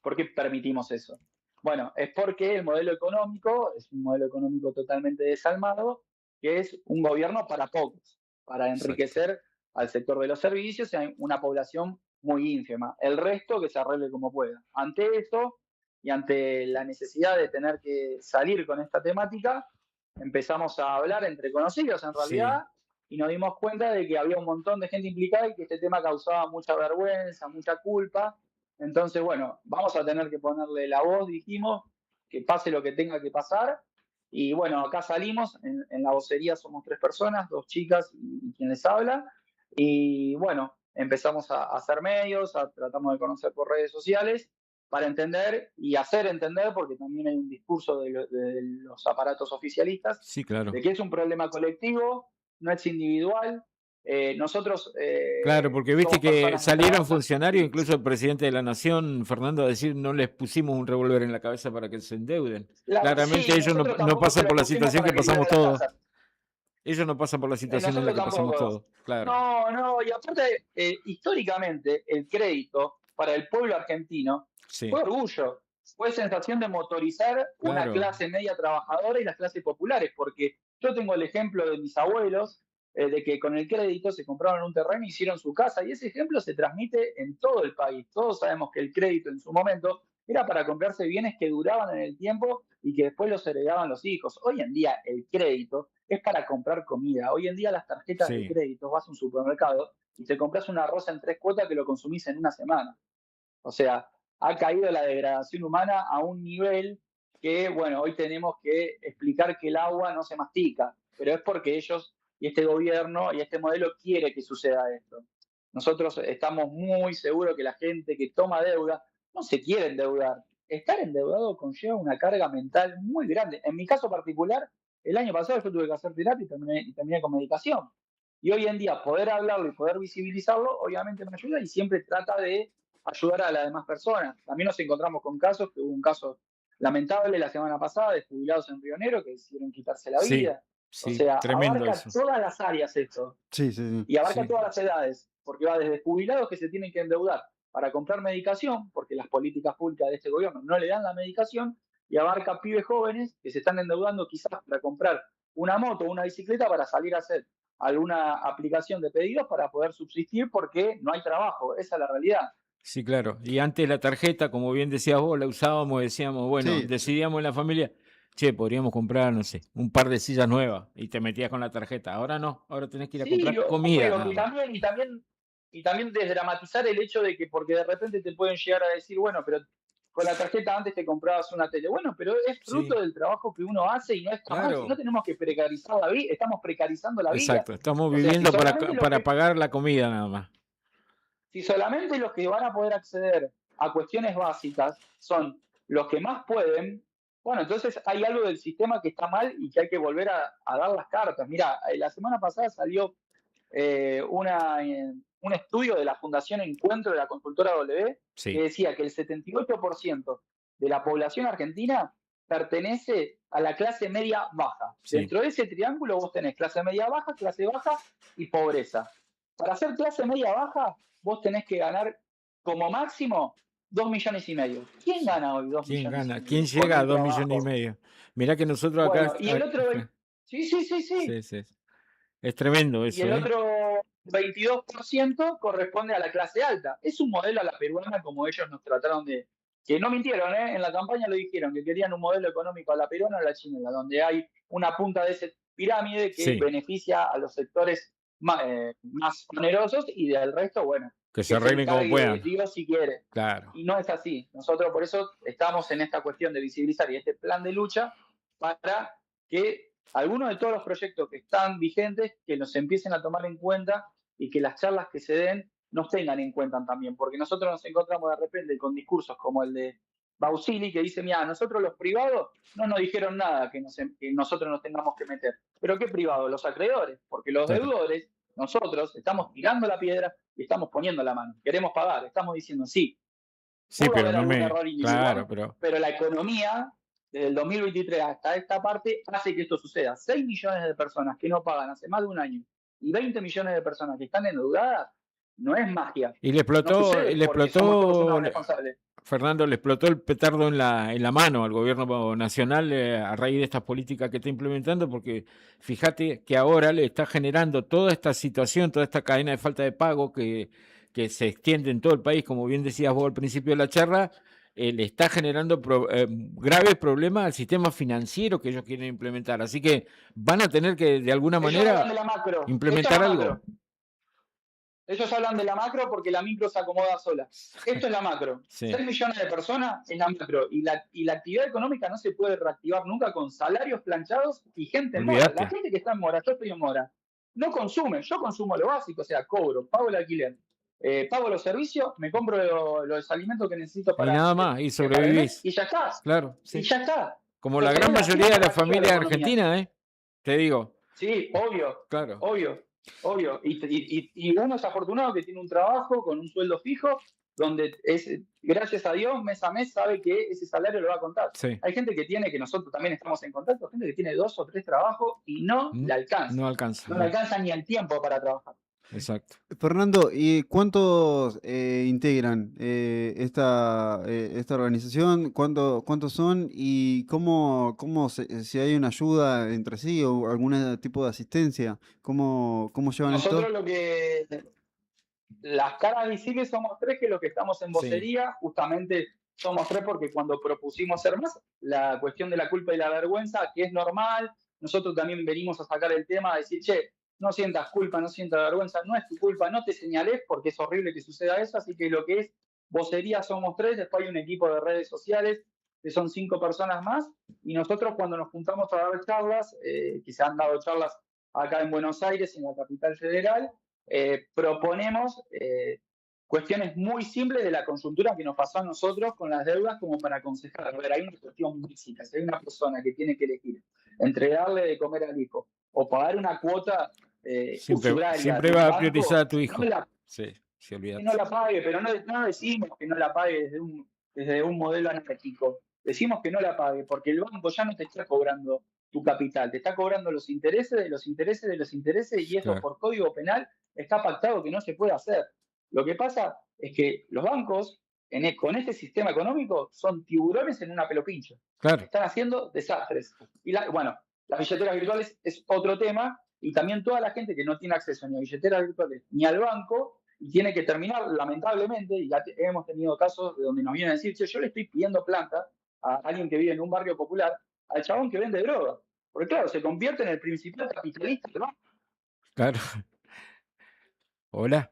¿Por qué permitimos eso? Bueno, es porque el modelo económico es un modelo económico totalmente desalmado, que es un gobierno para pocos, para Exacto. enriquecer al sector de los servicios y a una población muy ínfima. El resto que se arregle como pueda. Ante esto y ante la necesidad de tener que salir con esta temática, empezamos a hablar entre conocidos en Sí, realidad y nos dimos cuenta de que había un montón de gente implicada y que este tema causaba mucha vergüenza, mucha culpa. Entonces, bueno, vamos a tener que ponerle la voz, dijimos, que pase lo que tenga que pasar. Y bueno, acá salimos, en la vocería somos 3 personas, 2 chicas y quien les habla. Y bueno, empezamos a hacer medios, tratamos de conocer por redes sociales para entender y hacer entender, porque también hay un discurso de los aparatos oficialistas, sí, claro. de que es un problema colectivo, no es individual. Nosotros Claro, porque viste somos que personas que salieron trabajan. funcionarios, incluso el presidente de la Nación, Fernando, a decir no les pusimos un revólver en la cabeza para que se endeuden. Claramente Sí, ellos nosotros no tampoco se pasan lo por la pusimos situación para que que liberen pasamos las todos. tasas. Ellos no pasan por la situación en la Nosotros que pasamos tampoco. todos. Claro, No, no, y aparte, históricamente, el crédito para el pueblo argentino sí, fue orgullo, fue sensación de motorizar una claro, clase media trabajadora y las clases populares, porque yo tengo el ejemplo de mis abuelos, de que con el crédito se compraron un terreno y hicieron su casa, y ese ejemplo se transmite en todo el país. Todos sabemos que el crédito en su momento era para comprarse bienes que duraban en el tiempo y que después los heredaban los hijos. Hoy en día el crédito es para comprar comida. Hoy en día las tarjetas de sí, crédito, vas a un supermercado y te compras un arroz en 3 cuotas que lo consumís en una semana. O sea, ha caído la degradación humana a un nivel que, bueno, hoy tenemos que explicar que el agua no se mastica, pero es porque ellos y este gobierno y este modelo quiere que suceda esto. Nosotros estamos muy seguros que la gente que toma deuda no se quiere endeudar. Estar endeudado conlleva una carga mental muy grande. En mi caso particular, el año pasado yo tuve que hacer terapia y terminé con medicación. Y hoy en día poder hablarlo y poder visibilizarlo, obviamente me ayuda y siempre trata de ayudar a las demás personas. También nos encontramos con casos, que hubo un caso lamentable la semana pasada de jubilados en Río Negro que decidieron quitarse la sí, vida. O sí, sea, tremendo abarca eso. todas las áreas esto Sí, sí, sí. y abarca Sí, todas las edades, porque va desde jubilados que se tienen que endeudar para comprar medicación, porque las políticas públicas de este gobierno no le dan la medicación, y abarca pibes jóvenes que se están endeudando quizás para comprar una moto o una bicicleta para salir a hacer alguna aplicación de pedidos para poder subsistir porque no hay trabajo, esa es la realidad. sí, claro. Y antes la tarjeta, como bien decías vos, la usábamos, decíamos, bueno, Sí, decidíamos en la familia, che, podríamos comprar, no sé, un par de sillas nuevas y te metías con la tarjeta. Ahora no, ahora tenés que ir a Sí, comprar comida obvio, nada más. y también desdramatizar el hecho de que porque de repente te pueden llegar a decir, bueno, pero con la tarjeta antes te comprabas una tele. Bueno, pero es Sí, fruto del trabajo que uno hace y no está mal. Si no claro, tenemos que precarizar la vida, estamos precarizando la vida. exacto. Estamos O sea, viviendo para pagar la comida nada más. si solamente los que van a poder acceder a cuestiones básicas son los que más pueden, bueno, entonces hay algo del sistema que está mal y que hay que volver a dar las cartas. Mira, la semana pasada salió un estudio de la Fundación Encuentro de la consultora W que Sí, decía que el 78% de la población argentina pertenece a la clase media baja. sí, Dentro de ese triángulo vos tenés clase media baja y pobreza. Para ser clase media baja, vos tenés que ganar como máximo 2,5 millones. ¿Quién gana hoy dos ¿quién millones y gana? ¿Quién medio con llega a un 2,5 millones? trabajo? Mirá que nosotros acá, Bueno, y el otro Sí, sí, sí, sí. Sí, sí. Es tremendo Y eso, el ¿eh? otro 22% corresponde a la clase alta. Es un modelo a la peruana como ellos nos trataron de... Que no mintieron, ¿eh? En la campaña lo dijeron, que querían un modelo económico a la peruana o a la chilena, donde hay una punta de esa pirámide que Sí, beneficia a los sectores más onerosos y del resto, bueno, que se que se arreglen como encargue puedan. Dios si quiere. Claro. Y no es así. Nosotros por eso estamos en esta cuestión de visibilizar y este plan de lucha para que algunos de todos los proyectos que están vigentes, que los empiecen a tomar en cuenta y que las charlas que se den nos tengan en cuenta también, porque nosotros nos encontramos de repente con discursos como el de Bausili, que dice, mira, nosotros los privados no nos dijeron nada que nosotros nos tengamos que meter. ¿Pero qué privado? Los acreedores, porque los Claro. deudores, nosotros estamos tirando la piedra y estamos poniendo la mano. Queremos pagar, estamos diciendo, sí, Sí, pudo pero haber no algún me. error individual, Claro, pero la economía desde el 2023 hasta esta parte hace que esto suceda. 6 millones de personas que no pagan hace más de un año y 20 millones de personas que están endeudadas, no es magia. Y le No explotó, sucede le porque somos todos explotó, unos responsables. Fernando, le explotó el petardo en la mano al gobierno nacional a raíz de estas políticas que está implementando, porque fíjate que ahora le está generando toda esta situación, toda esta cadena de falta de pago que se extiende en todo el país, como bien decías vos al principio de la charla, le está generando graves problemas al sistema financiero que ellos quieren implementar. Así que van a tener que, de alguna Ellos hablan manera, de la macro. Esto es implementar la algo. macro. Ellos hablan de la macro porque la micro se acomoda sola. Esto es la macro. Sí. 6 millones de personas en la macro. Y la actividad económica no se puede reactivar nunca con salarios planchados y gente en mora. Olvídate. La gente que está en mora, yo estoy en mora, no consume. Yo consumo lo básico, o sea, cobro, pago el alquiler, pago los servicios, me compro los alimentos que necesito Y para, nada más, y para el mes sobrevivís. y ya está. Claro, Y sí. ya está. Como la Entonces, gran es así mayoría de como las activa la familias economía. argentinas, ¿eh? Te digo, Sí, obvio, claro. obvio, obvio. Y uno es afortunado que tiene un trabajo con un sueldo fijo, donde gracias a Dios, mes a mes, sabe que ese salario lo va a contar. Sí. Hay gente que tiene, que nosotros también estamos en contacto, gente que tiene 2 o 3 trabajos y no le alcanza. No alcanza. No le alcanza ni el tiempo para trabajar. Exacto. Fernando, ¿y cuántos integran esta organización? ¿Cuántos son? ¿Y si hay una ayuda entre sí o algún tipo de asistencia? ¿Cómo llevan esto? Nosotros las caras visibles somos 3, que los que estamos en Sí. vocería, justamente somos 3 porque cuando propusimos ser más, la cuestión de la culpa y la vergüenza, que es normal, nosotros también venimos a sacar el tema, a decir, che, no sientas culpa, no sientas vergüenza, no es tu culpa, no te señales porque es horrible que suceda eso, así que lo que es vocería somos 3, después hay un equipo de redes sociales que son 5 personas más, y nosotros cuando nos juntamos a dar charlas, que se han dado charlas acá en Buenos Aires, en la capital federal, proponemos cuestiones muy simples de la conjuntura que nos pasó a nosotros con las deudas como para aconsejar. A ver, hay una cuestión básica. Si hay una persona que tiene que elegir entre darle de comer al hijo o pagar una cuota usuraria Siempre del va a banco, priorizar a tu hijo. que no la pague, pero no decimos que no la pague desde un modelo anárquico. Decimos que no la pague porque el banco ya no te está cobrando tu capital, te está cobrando los intereses de los intereses de los intereses, y eso Claro. por código penal está pactado que no se puede hacer. Lo que pasa es que los bancos, con este sistema económico, son tiburones en una pelopincho. Claro. Están haciendo desastres. Y bueno, las billeteras virtuales es otro tema, y también toda la gente que no tiene acceso ni a billeteras virtuales ni al banco, y tiene que terminar, lamentablemente, y ya hemos tenido casos de donde nos vienen a decir, che, yo le estoy pidiendo plata a alguien que vive en un barrio popular, al chabón que vende droga. Porque claro, se convierte en el principal capitalista del banco. Claro. Hola.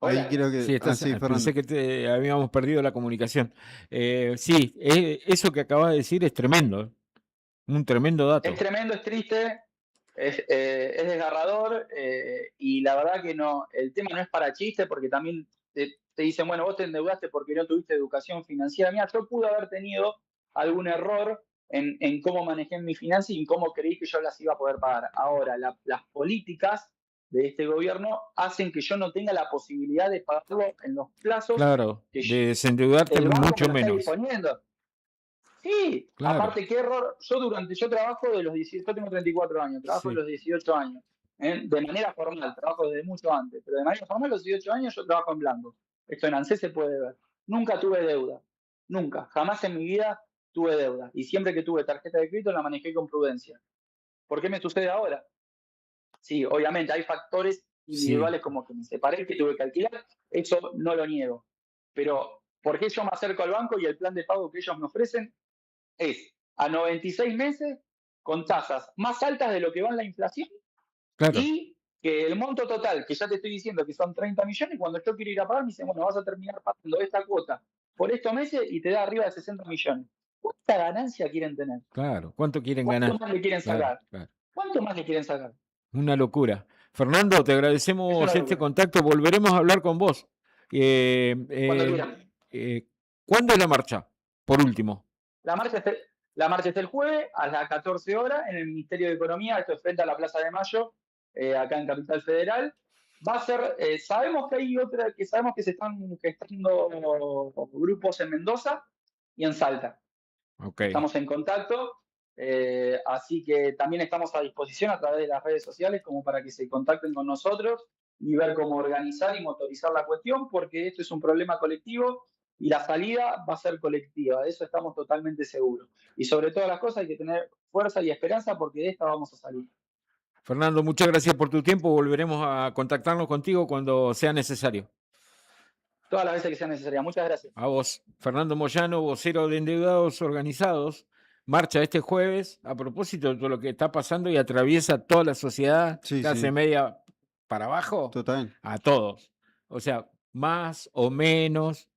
Ahí Hola. creo que... Sí, sí, Fernando. pensé que habíamos perdido la comunicación. Sí, eso que acabas de decir es tremendo. Un tremendo dato. Es tremendo, es triste, es desgarrador, y la verdad que no, el tema no es para chiste, porque también te dicen, bueno, vos te endeudaste porque no tuviste educación financiera. Mira, yo pude haber tenido algún error en cómo manejé mis finanzas y en cómo creí que yo las iba a poder pagar. Ahora, las políticas de este gobierno hacen que yo no tenga la posibilidad de pagarlo en los plazos Claro, que de desendeudarte el banco mucho me lo está menos. disponiendo. Sí, Claro. aparte qué error. Yo trabajo de los 18, yo tengo 34 años, trabajo Sí. de los 18 años, de manera formal, trabajo desde mucho antes, pero de manera formal, los 18 años yo trabajo en blanco. Esto en ANSES se puede ver. Nunca tuve deuda, nunca, jamás en mi vida tuve deuda, y siempre que tuve tarjeta de crédito la manejé con prudencia. ¿Por qué me sucede ahora? Sí, obviamente hay factores individuales como que me separé, que tuve que alquilar, eso no lo niego. Pero, ¿por qué yo me acerco al banco y el plan de pago que ellos me ofrecen es a 96 meses con tasas más altas de lo que va en la inflación Claro. y que el monto total, que ya te estoy diciendo que son 30 millones, cuando yo quiero ir a pagar, me dicen, bueno, vas a terminar pagando esta cuota por estos meses y te da arriba de 60 millones. ¿Cuánta ganancia quieren tener? Claro. ¿Cuánto quieren ¿Cuánto ganar? más le quieren Claro, sacar? claro. ¿Cuánto más le quieren sacar? Una locura. Fernando, te Es agradecemos una este locura. contacto. Volveremos a hablar con vos. Cuando quieran. ¿Cuándo es la marcha? Por último. La marcha es el jueves a las 14 horas en el Ministerio de Economía, esto es frente a la Plaza de Mayo, acá en Capital Federal. Va a ser, sabemos que hay otra, que sabemos que se están gestando grupos en Mendoza y en Salta. Ok. Estamos en contacto, así que también estamos a disposición a través de las redes sociales como para que se contacten con nosotros y ver cómo organizar y motorizar la cuestión, porque esto es un problema colectivo y la salida va a ser colectiva, de eso estamos totalmente seguros. Y sobre todas las cosas hay que tener fuerza y esperanza porque de esta vamos a salir. Fernando, muchas gracias por tu tiempo. Volveremos a contactarnos contigo cuando sea necesario. Todas las veces que sea necesaria. Muchas gracias. A vos, Fernando Moyano, vocero de Endeudados Organizados. Marcha este jueves a propósito de todo lo que está pasando y atraviesa toda la sociedad, Sí, clase sí. media para abajo, Total. a todos. O sea, más o menos,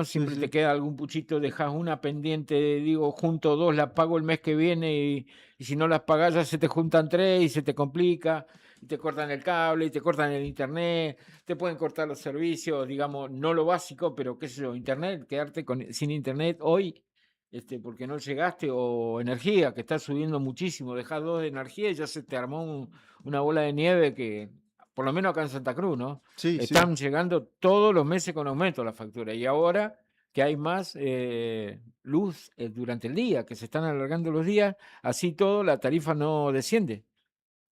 siempre sí. te queda algún puchito, dejas una pendiente, digo, junto 2, la pago el mes que viene y si no las pagás ya se te juntan 3 y se te complica, y te cortan el cable, y te cortan el internet, te pueden cortar los servicios, digamos, no lo básico, pero qué sé yo, internet, quedarte sin internet hoy, porque no llegaste, o energía, que está subiendo muchísimo, dejás 2 de energía y ya se te armó una bola de nieve que, por lo menos acá en Santa Cruz, ¿no? Sí, Están llegando todos los meses con aumento la factura. Y ahora que hay más luz durante el día, que se están alargando los días, así todo, la tarifa no desciende.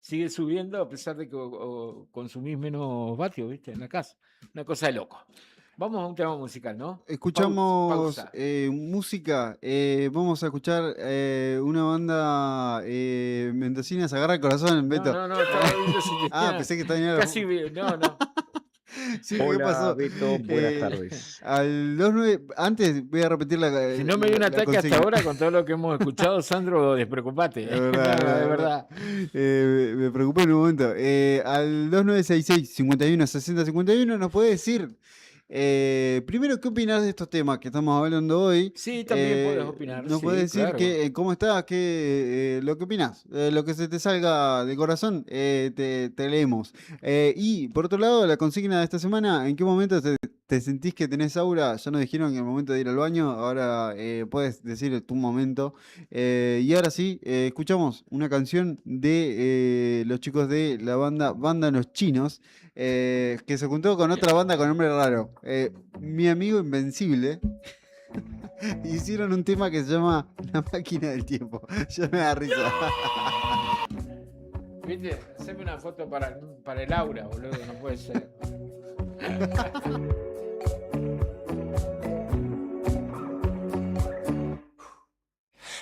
Sigue subiendo a pesar de que consumís menos vatios, ¿viste? En la casa. Una cosa de loco. Vamos a un tema musical, ¿no? Escuchamos Pausa. música. Vamos a escuchar una banda mendocina, Se Agarra el Corazón, Beto. No, estaba viendo si tenía- Pensé que tenía Casi, no. Sí, ¿qué Hola, pasó? Beto, buenas tardes. Al 29, antes voy a repetir la. Si no me dio un ataque hasta ahora con todo lo que hemos escuchado, Sandro, despreocupate. Es verdad, No, es verdad. Me preocupé en un momento. Al 2966 51 60 51 nos puede decir. Primero, ¿qué opinas de estos temas que estamos hablando hoy? Sí, también puedes opinar. Nos sí, puedes decir claro. cómo estás, lo que opinas, lo que se te salga de corazón, te leemos. Y por otro lado, la consigna de esta semana, ¿en qué momento te sentís que tenés aura? Ya nos dijeron en el momento de ir al baño, ahora puedes decir tu momento. Y ahora sí, escuchamos una canción de los chicos de la banda Los Chinos, que se juntó con otra banda con nombre raro. Mi Amigo Invencible. Hicieron un tema que se llama La Máquina del Tiempo. Ya me da risa. ¿Viste? Haceme una foto para el aura, boludo, no puede ser.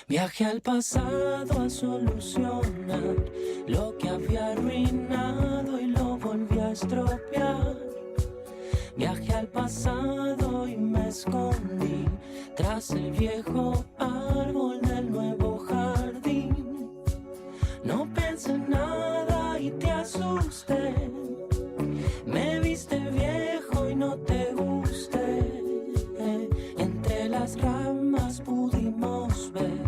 Viaje al pasado a solucionar lo que había arruinado y lo volví a estropear. Viaje al pasado y me escondí tras el viejo árbol del nuevo jardín. No pensé en nada y te asusté. Me viste viejo y no te gusté. Entre las ramas pudimos ver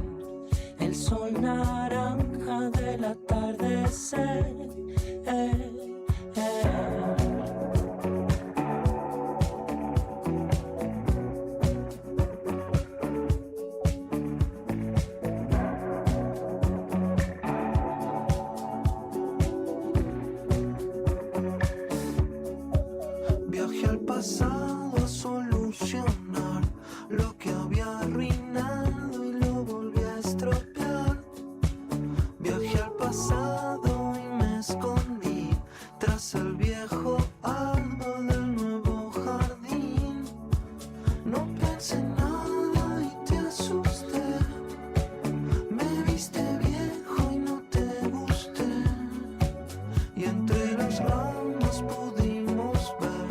el sol naranja del atardecer. Viaje al pasado a solucionar lo que había arruinado y lo volví a estropear. Viaje al pasado y me escondí tras el viejo árbol del nuevo jardín. No pensé en nada y te asusté. Me viste bien tus ramas pudimos ver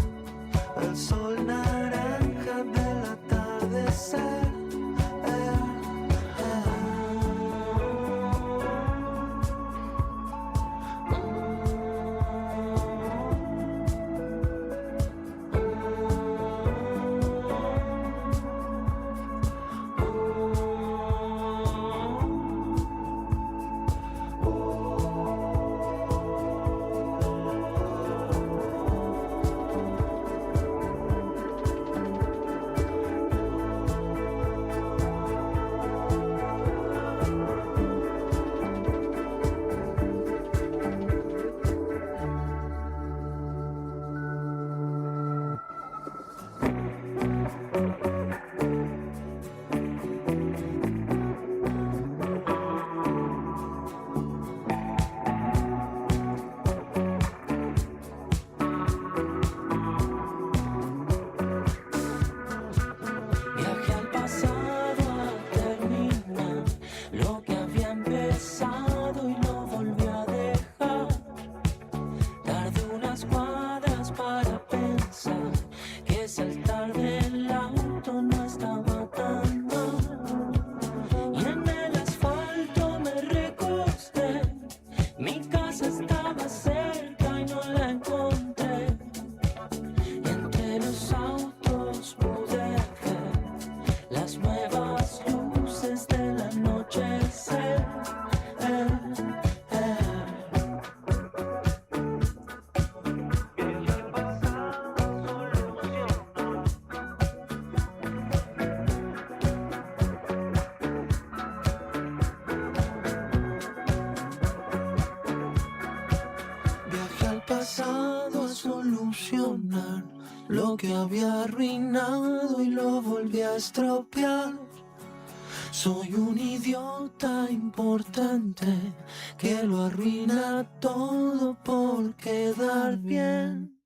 el sol naranja del atardecer. Viaje al pasado a terminar lo que había empezado y lo volvió a dejar. Tardé unas cuadras para pensar que saltar del auto no estaba tan mal. Y en el asfalto me recosté, mi casa estaba cerca y no la encontré. Y entre los autos pude ver las nuevas luces del anochecer. Viajé al pasado a solucionar lo que había arruinado y lo volví a estropear. Soy un idiota importante que lo arruina todo por quedar bien.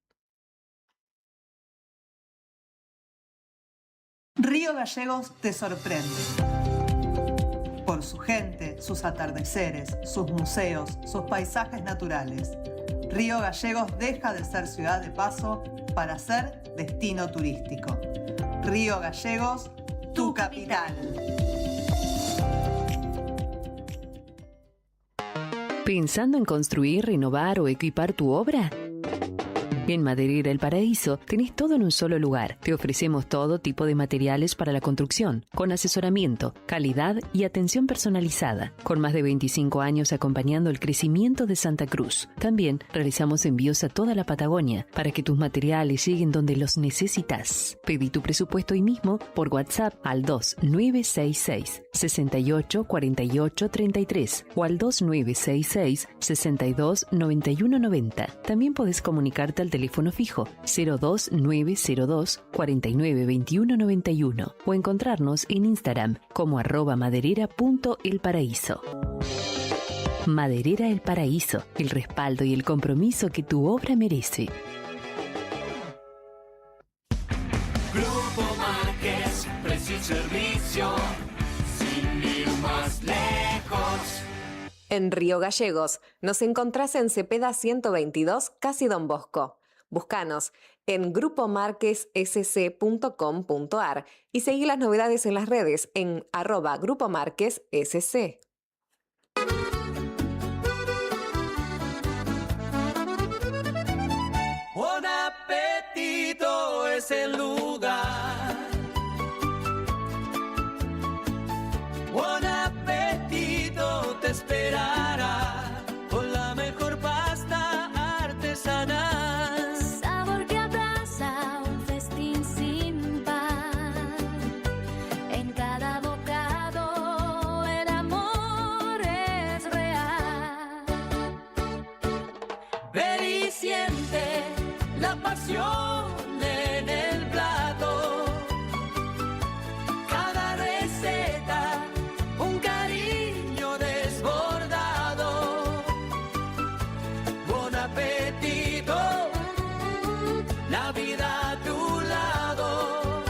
Río Gallegos te sorprende. Por su gente, sus atardeceres, sus museos, sus paisajes naturales. Río Gallegos deja de ser ciudad de paso para ser destino turístico. Río Gallegos, tu capital. ¿Pensando en construir, renovar o equipar tu obra? En Maderera El Paraíso tenés todo en un solo lugar. Te ofrecemos todo tipo de materiales para la construcción, con asesoramiento, calidad y atención personalizada. Con más de 25 años acompañando el crecimiento de Santa Cruz. También realizamos envíos a toda la Patagonia para que tus materiales lleguen donde los necesitas. Pedí tu presupuesto hoy mismo por WhatsApp al 2966 68 48 33 o al 2966 62 91 90. También podés comunicarte al teléfono fijo 02902 49 21 91 o encontrarnos en Instagram como @maderera.elparaíso. Maderera El Paraíso, el respaldo y el compromiso que tu obra merece. Grupo Márquez, precio y servicio, sin ir más lejos. En Río Gallegos nos encontrás en Cepeda 122, casi Don Bosco. Búscanos en grupomarquessc.com.ar y seguí las novedades en las redes en @grupomarquessc. Buen apetito es el lugar. Buen apetito te esperará con la mejor pasta artesanal. Sabor que abraza un festín sin par. En cada bocado el amor es real. Ven y siente la pasión en el plato. Cada receta, un cariño desbordado. Buen apetito, la vida a tu lado.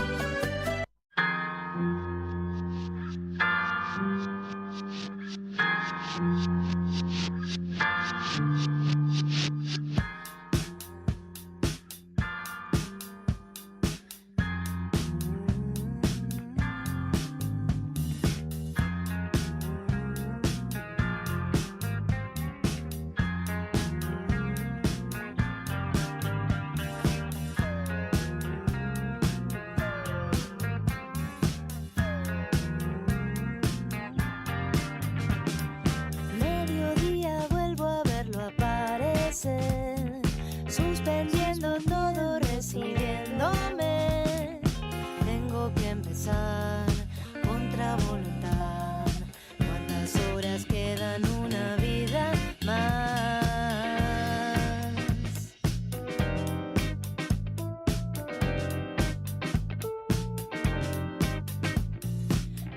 avanzar contra voluntad. ¿Cuántas horas quedan? Una vida más.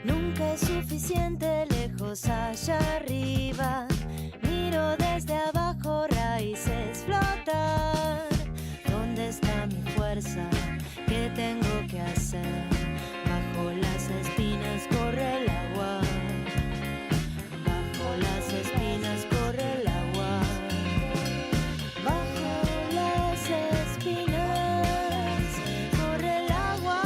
Nunca es suficiente, lejos allá arriba. Miro desde abajo, raíces flotar. ¿Dónde está mi fuerza? ¿Qué tengo que hacer? Bajo las espinas corre el agua. Bajo las espinas corre el agua. Bajo las espinas corre el agua.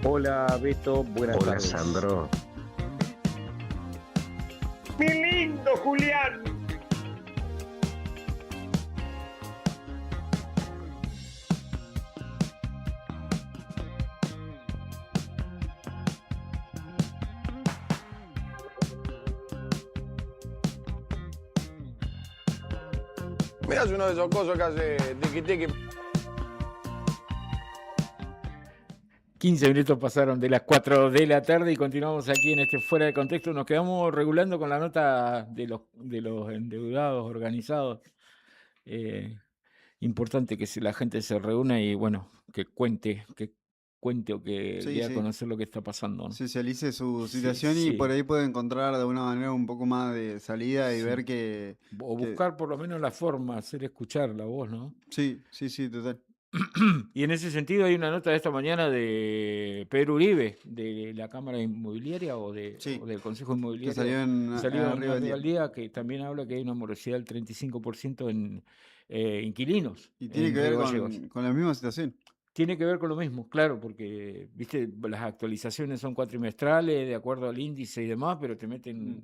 Hola Beto, buenas Hola tardes. Sandro. Mi lindo Julián. Mira, es uno de esos cosas que hace tiki-tiki. 15 minutos pasaron de las 4 de la tarde y continuamos aquí en este Fuera de Contexto. Nos quedamos regulando con la nota de los endeudados organizados. Importante que la gente se reúna y, bueno, que cuente o que Sí, dé a sí. conocer lo que está pasando, ¿no? Socialice su Sí, situación y por sí. ahí puede encontrar de alguna manera un poco más de salida y Sí. ver que... O que- buscar por lo menos la forma, hacer escuchar la voz, ¿no? Sí, sí, sí, total. Y en ese sentido hay una nota de esta mañana de Pedro Uribe, de la Cámara Inmobiliaria o Sí, del Consejo que Inmobiliario, salió en salió en Arriba del Arriba Día. al Día, que también habla que hay una morosidad del 35% en inquilinos Y tiene en que ver Río Gallegos. con la misma situación. Tiene que ver con lo mismo, claro, porque, viste, las actualizaciones son cuatrimestrales, de acuerdo al índice y demás, pero te meten una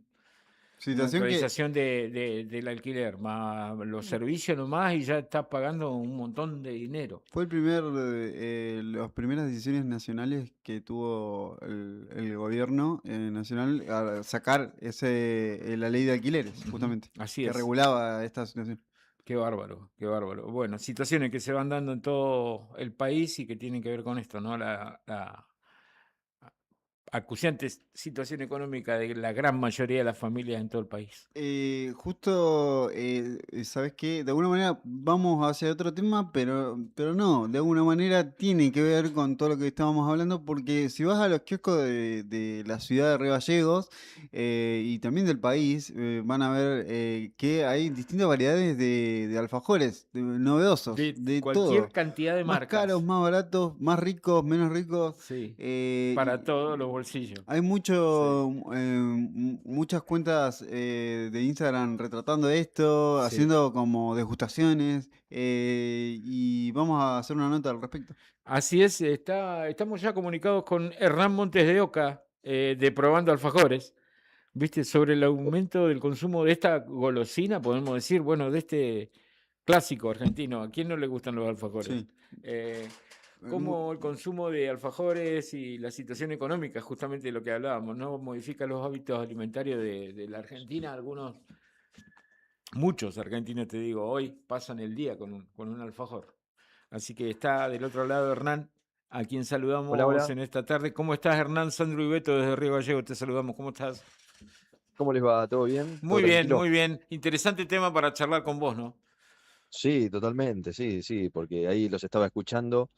Situación que actualización del alquiler, más los servicios nomás, y ya estás pagando un montón de dinero. fue las primeras decisiones nacionales que tuvo el gobierno nacional a sacar la ley de alquileres, justamente, Así que es. regulaba esta situación. Qué bárbaro, qué bárbaro. Bueno, situaciones que se van dando en todo el país y que tienen que ver con esto, ¿no? La acuciante situación económica de la gran mayoría de las familias en todo el país. Justo, ¿sabes qué? De alguna manera vamos hacia otro tema, pero no, de alguna manera tiene que ver con todo lo que estábamos hablando, porque si vas a los kioscos de la ciudad de Río Gallegos y también del país, van a ver que hay distintas variedades de alfajores, novedosos, De todo. cualquier cantidad de Más marcas. caros, más baratos, más ricos, menos ricos. Sí, y para todos los bolsillos. hay muchas cuentas de Instagram retratando esto, Sí. haciendo como degustaciones, y vamos a hacer una nota al respecto. Así es, estamos ya comunicados con Hernán Montes de Oca, de Probando Alfajores, ¿viste? Sobre el aumento del consumo de esta golosina, podemos decir, bueno, de este clásico argentino. ¿A quién no le gustan los alfajores? Sí. Cómo el consumo de alfajores y la situación económica, justamente de lo que hablábamos, ¿no? Modifica los hábitos alimentarios de la Argentina. Muchos argentinos, te digo, hoy pasan el día con un alfajor. Así que está del otro lado Hernán, a quien saludamos Hola, hola. en esta tarde. ¿Cómo estás, Hernán? Sandro y Beto desde Río Gallegos, te saludamos. ¿Cómo estás? ¿Cómo les va? ¿Todo bien? ¿Todo Muy bien, tranquilo? muy bien. Interesante tema para charlar con vos, ¿no? Sí, totalmente, sí, porque ahí los estaba escuchando.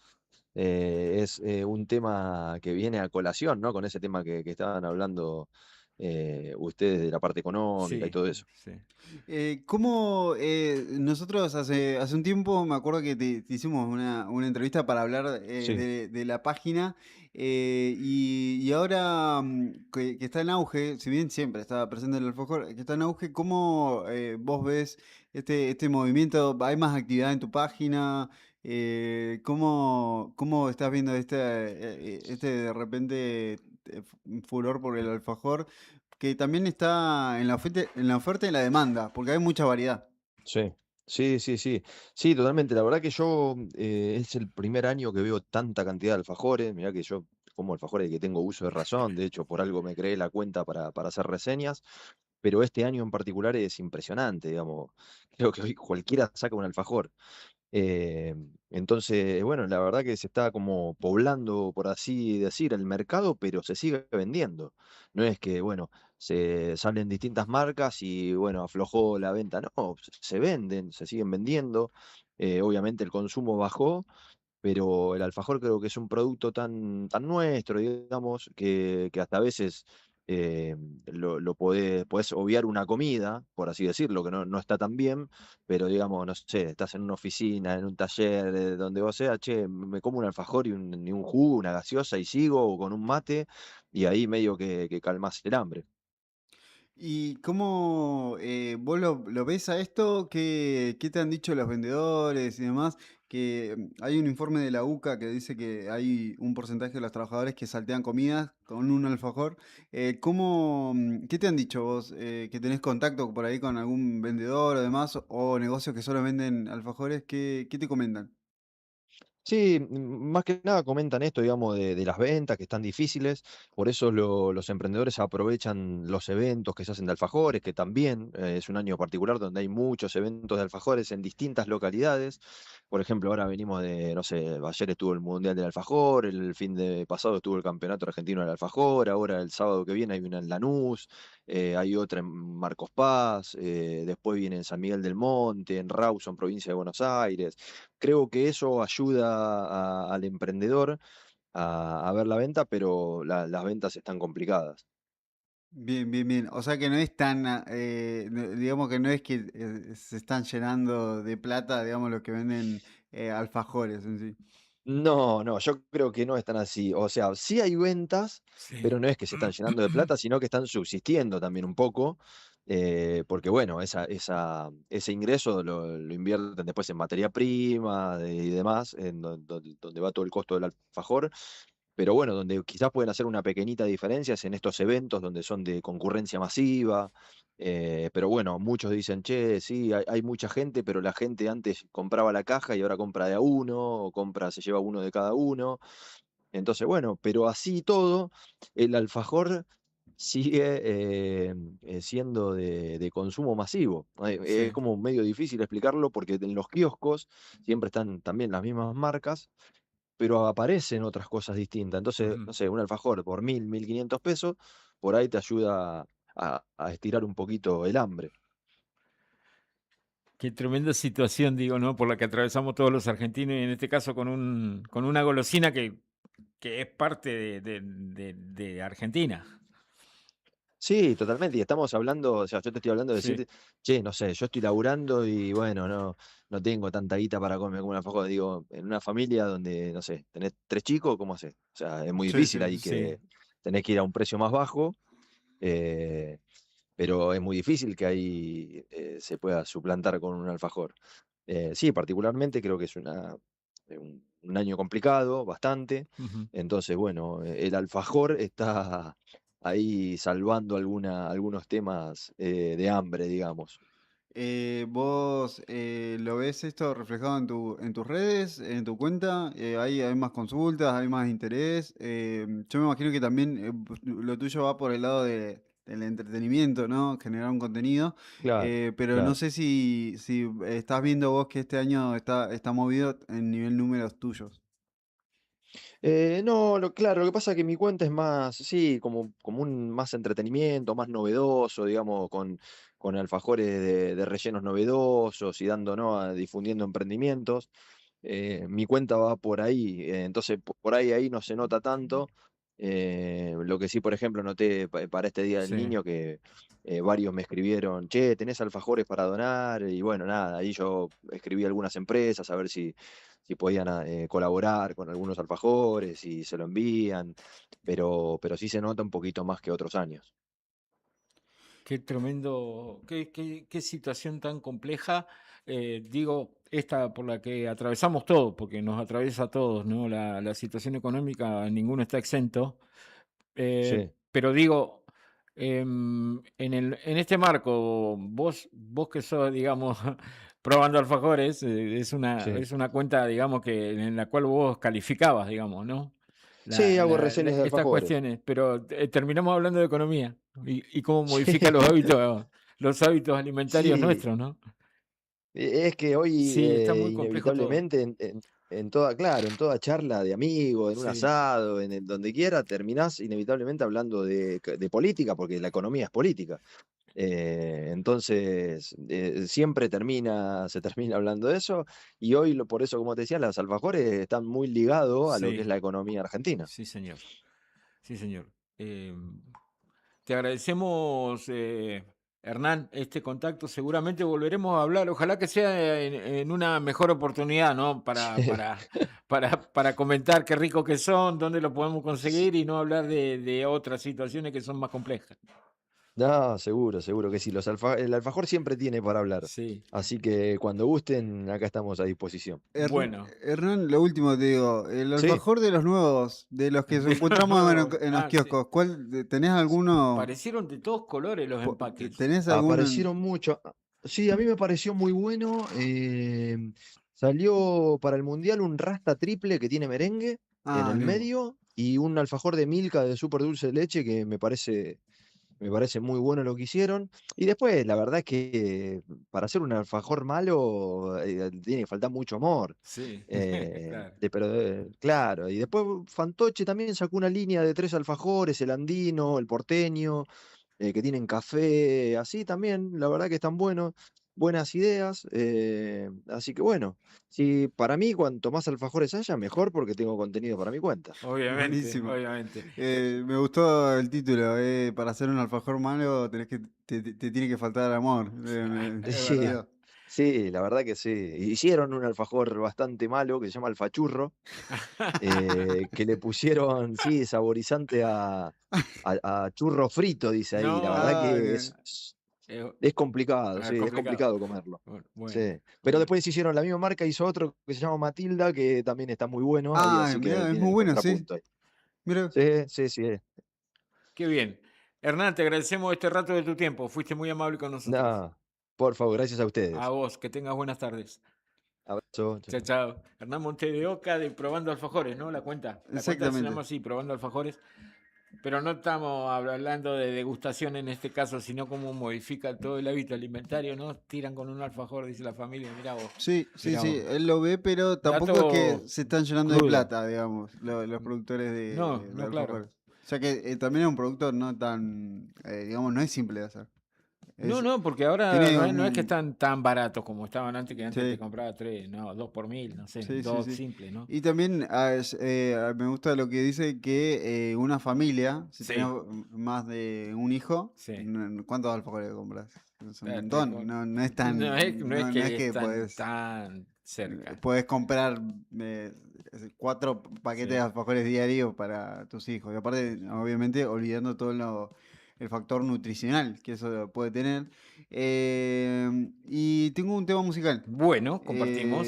Es un tema que viene a colación, ¿no? Con ese tema que estaban hablando ustedes de la parte económica y Sí, todo eso. sí. ¿Cómo nosotros hace un tiempo me acuerdo que te hicimos una entrevista para hablar Sí. de la página y ahora que está en auge, si bien siempre estaba presente el alfajor, que está en auge, ¿cómo vos ves este movimiento? ¿Hay más actividad en tu página? ¿Cómo estás viendo este de repente furor por el alfajor? Que también está en la oferta y la demanda, porque hay mucha variedad. Sí, sí. Sí, totalmente. La verdad que yo es el primer año que veo tanta cantidad de alfajores. Mirá que yo como alfajores que tengo uso de razón. De hecho, por algo me creé la cuenta para hacer reseñas. Pero este año en particular es impresionante, digamos. Creo que hoy cualquiera saca un alfajor. Entonces, bueno, la verdad que se está como poblando, por así decir, el mercado, pero se sigue vendiendo. No es que, bueno, se salen distintas marcas y, bueno, aflojó la venta. No, se venden, se siguen vendiendo. Obviamente el consumo bajó, pero el alfajor creo que es un producto tan nuestro, digamos, que hasta a veces lo podés obviar una comida, por así decirlo, que no está tan bien, pero digamos, no sé, estás en una oficina, en un taller, donde vos sea, che, me como un alfajor y un jugo, una gaseosa y sigo, o con un mate, y ahí medio que calmás el hambre. ¿Y cómo vos lo ves a esto? ¿Qué te han dicho los vendedores y demás? Que hay un informe de la UCA que dice que hay un porcentaje de los trabajadores que saltean comidas con un alfajor. ¿Qué te han dicho vos? ¿Que tenés contacto por ahí con algún vendedor o demás? ¿O negocios que solo venden alfajores? ¿Qué te comentan? Sí, más que nada comentan esto, digamos, de las ventas que están difíciles, por eso los emprendedores aprovechan los eventos que se hacen de alfajores, que también es un año particular donde hay muchos eventos de alfajores en distintas localidades. Por ejemplo, ahora venimos de, no sé, ayer estuvo el Mundial del Alfajor, el fin de pasado estuvo el Campeonato Argentino del Alfajor, ahora el sábado que viene hay una en Lanús, hay otra en Marcos Paz, después viene en San Miguel del Monte, en Rawson, provincia de Buenos Aires. Creo que eso ayuda al emprendedor a ver la venta, pero las ventas están complicadas. Bien, bien, bien. O sea que no es tan, digamos que no es que se están llenando de plata, digamos, los que venden alfajores en sí. No, no, yo creo que no están así. O sea, sí hay ventas, Sí. pero no es que se están llenando de plata, sino que están subsistiendo también un poco, porque bueno, ese ingreso lo invierten después en materia prima y demás, donde va todo el costo del alfajor. Pero bueno, donde quizás pueden hacer una pequeñita diferencia es en estos eventos donde son de concurrencia masiva. Pero bueno, muchos dicen, che, sí, hay mucha gente, pero la gente antes compraba la caja y ahora compra de a uno, o compra, se lleva uno de cada uno. Entonces, bueno, pero así todo, el alfajor sigue siendo de consumo masivo. Es Sí. como medio difícil explicarlo porque en los kioscos siempre están también las mismas marcas, pero aparecen otras cosas distintas. Entonces, Ujú. no sé, un alfajor por 1.000, 1.500 pesos, por ahí te ayuda a estirar un poquito el hambre. Qué tremenda situación, digo, ¿no? Por la que atravesamos todos los argentinos y en este caso con una golosina que es parte de Argentina. Sí, totalmente. Y estamos hablando, o sea, yo te estoy hablando de Sí. decir, che, no sé, yo estoy laburando y bueno, no tengo tanta guita para comer como un alfajor. Digo, en una familia donde, no sé, tenés 3 chicos, ¿cómo haces? O sea, es muy Sí, difícil sí, ahí sí. que tenés que ir a un precio más bajo. eh, pero es muy difícil que ahí se pueda suplantar con un alfajor. Sí, particularmente creo que es un año complicado, bastante. Ujú. Entonces, bueno, el alfajor está ahí salvando algunos temas de hambre, digamos. ¿Vos lo ves esto reflejado en tus redes, en tu cuenta? ¿Hay más consultas, hay más interés? Yo me imagino que también lo tuyo va por el lado del entretenimiento, ¿no? Generar un contenido. Claro, Pero no claro. sé si estás viendo vos que este año está movido en nivel números tuyos. No, claro, lo que pasa es que mi cuenta es más, sí, como un más entretenimiento, más novedoso, digamos, con alfajores de rellenos novedosos y dando, ¿no? Difundiendo emprendimientos. Mi cuenta va por ahí, entonces por ahí no se nota tanto. Lo que sí, por ejemplo, noté para este Día del Sí. Niño que varios me escribieron, che, ¿tenés alfajores para donar? Y bueno, nada, ahí yo escribí a algunas empresas a ver si podían colaborar con algunos alfajores y se lo envían, pero sí se nota un poquito más que otros años. Qué tremendo, qué situación tan compleja. Digo, esta por la que atravesamos todos, porque nos atraviesa a todos, ¿no? La situación económica, ninguno está exento. Sí, Pero digo, en este marco, vos que sos, digamos, probando alfajores, sí. es una cuenta, digamos, en la cual vos calificabas, digamos, ¿no? Sí, hago reseñas de Estas alfajores. cuestiones, pero terminamos hablando de economía y cómo modifica Sí, los hábitos alimentarios sí. nuestros, ¿no? Es que hoy Sí, está muy complejo todo. inevitablemente en toda, claro, en toda charla de amigos, en un Sí, asado, donde quiera, terminás inevitablemente hablando de política, porque la economía es política. Entonces, siempre se termina hablando de eso, y hoy por eso, como te decía, los alfajores están muy ligados a lo que es sí, la economía argentina. sí, señor. Sí, señor. Te agradecemos, Hernán, este contacto. Seguramente volveremos a hablar. Ojalá que sea en una mejor oportunidad, ¿no? Para comentar qué ricos que son, dónde lo podemos conseguir y no hablar de otras situaciones que son más complejas. No, seguro que sí. El alfajor siempre tiene para hablar. Sí. Así que cuando gusten, acá estamos a disposición. Bueno. Hernán, lo último te digo, el Sí. alfajor de los nuevos, de los que De los encontramos nuevos. en los Ah, sí. kioscos, ¿tenés alguno? Parecieron de todos colores los empaques. ¿Tenés alguno? Aparecieron mucho. Sí, a mí me pareció muy bueno. Salió para el Mundial un rasta triple que tiene merengue en el bien. medio y un alfajor de Milka de súper dulce de leche que me parece muy bueno lo que hicieron. Y después, la verdad es que para hacer un alfajor malo tiene que faltar mucho amor. Sí. Claro. Claro. Y después Fantoche también sacó una línea de 3 alfajores, el andino, el porteño, que tienen café, así también. La verdad que están buenos, buenas ideas. Así que bueno, sí, para mí cuanto más alfajores haya, mejor porque tengo contenido para mi cuenta. Obviamente, Buenísimo. obviamente. Me gustó el título, para hacer un alfajor malo te tiene que faltar amor. Sí, sí, la verdad que sí. Hicieron un alfajor bastante malo que se llama alfachurro, que le pusieron, sí, saborizante a churro frito, dice ahí. La verdad que es complicado, sí, es complicado comerlo. Bueno. Sí. Pero después hicieron la misma marca, hizo otro que se llama Matilda, que también está muy bueno. Así que mirá, es tiene muy el bueno, sí. contrapunto ahí. Mirá. Sí. Qué bien. Hernán, te agradecemos este rato de tu tiempo. Fuiste muy amable con nosotros. No, por favor, gracias a ustedes. A vos, que tengas buenas tardes. Abrazo. Chao, chao. Hernán Monte de Oca de Probando Alfajores, ¿no? La cuenta. La cuenta se Exactamente. llama así, Probando Alfajores. Pero no estamos hablando de degustación en este caso, sino cómo modifica todo el hábito alimentario, ¿no? Tiran con un alfajor, dice la familia, mirá vos. Sí, Mirá vos. él lo ve, pero tampoco Dato es que se están llenando crudo. de plata, digamos, los productores de No, de no, claro. alfajores. O sea que también es un producto no tan, digamos, no es simple de hacer. No, porque ahora tiene no es que un- están tan baratos como estaban antes, que antes Sí. te compraba 3, no, 2 por 1000, no sé, Sí, sí, 2 sí. simple, ¿no? Y también me gusta lo que dice que una familia, si Sí. tenés más de un hijo, Sí. ¿cuántos alfajores compras? Es un Claro, montón, no es tan... No es que están podés, tan cerca. podés comprar 4 paquetes Sí. de alfajores diarios para tus hijos. Y aparte, obviamente, olvidando todo el factor nutricional que eso puede tener. Y tengo un tema musical. Bueno, compartimos.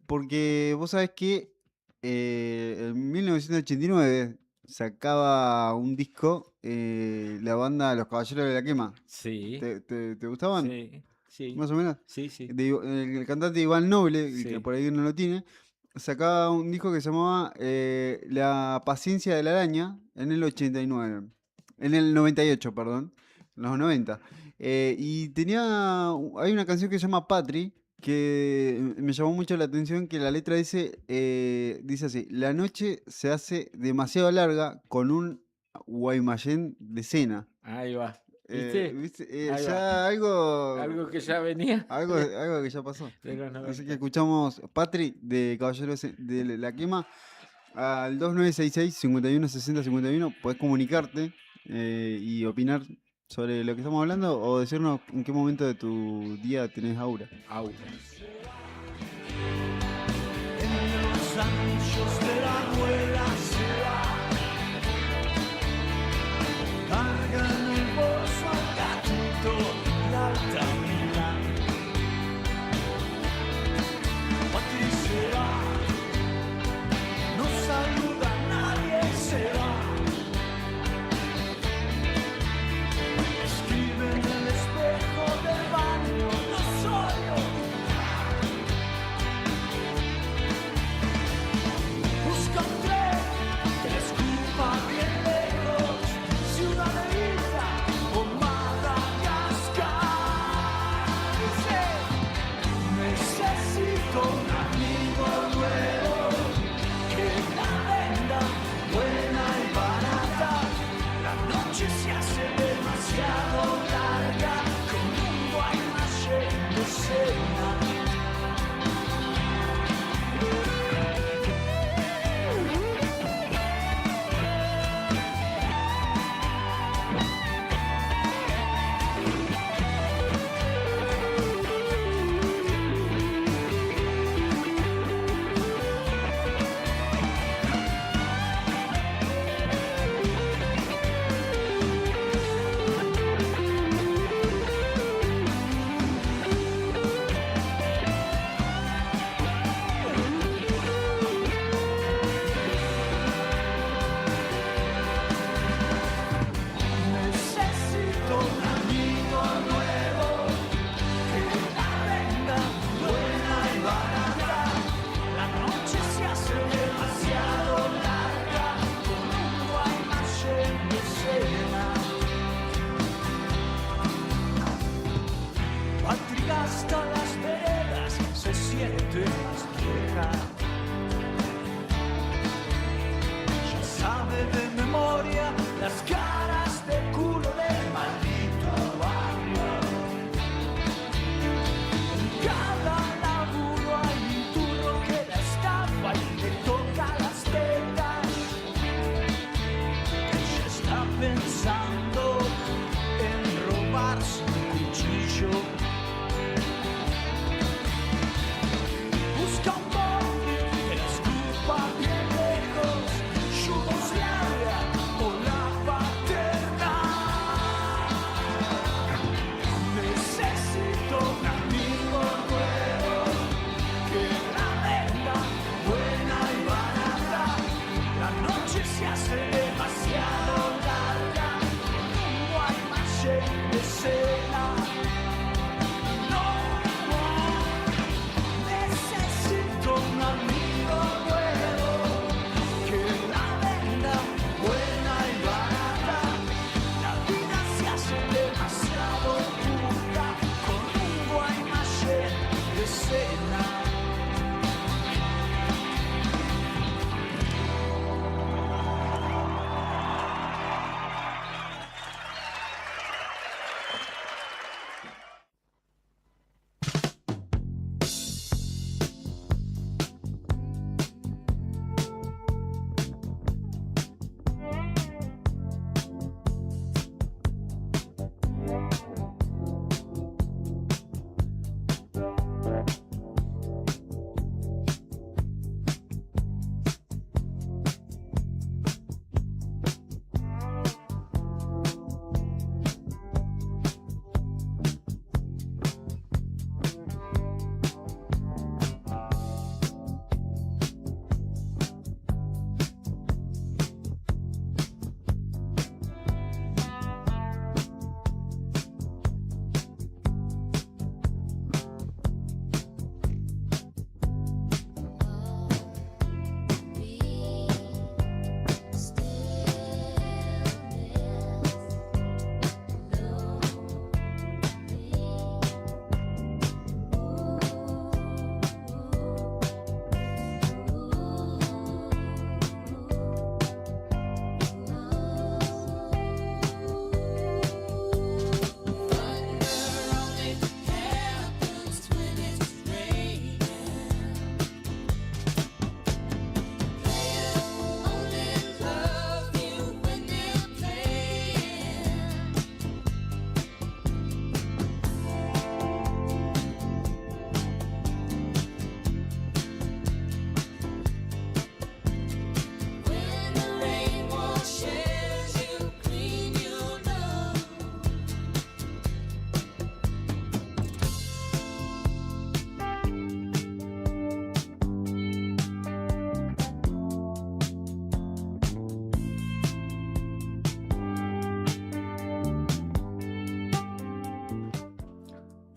Porque vos sabés que en 1989 sacaba un disco la banda Los Caballeros de la Quema. Sí. ¿Te gustaban? Sí. Más o menos. Sí. El cantante Iván Noble, el Sí. que por ahí no lo tiene, sacaba un disco que se llamaba La Paciencia de la Araña en el 89. En el 98, perdón. En los 90. Y hay una canción que se llama Patri, que me llamó mucho la atención, que la letra dice así: la noche se hace demasiado larga con un Guaymallén de cena. Ahí va. ¿Viste? Ahí Ya va. algo... Algo que ya venía. Algo que ya pasó. De los Así 90. que escuchamos Patri de Caballeros de la Quema al 2966 51 60 51. Podés comunicarte y opinar sobre lo que estamos hablando o decirnos en qué momento de tu día tenés aura. Aura. En los anchos de la rueda se va. Carga en el bolso al gatito la altamira. Patri se va, no saluda a nadie, se va. Escribe en el espejo del baño, no soy yo. Busca un tren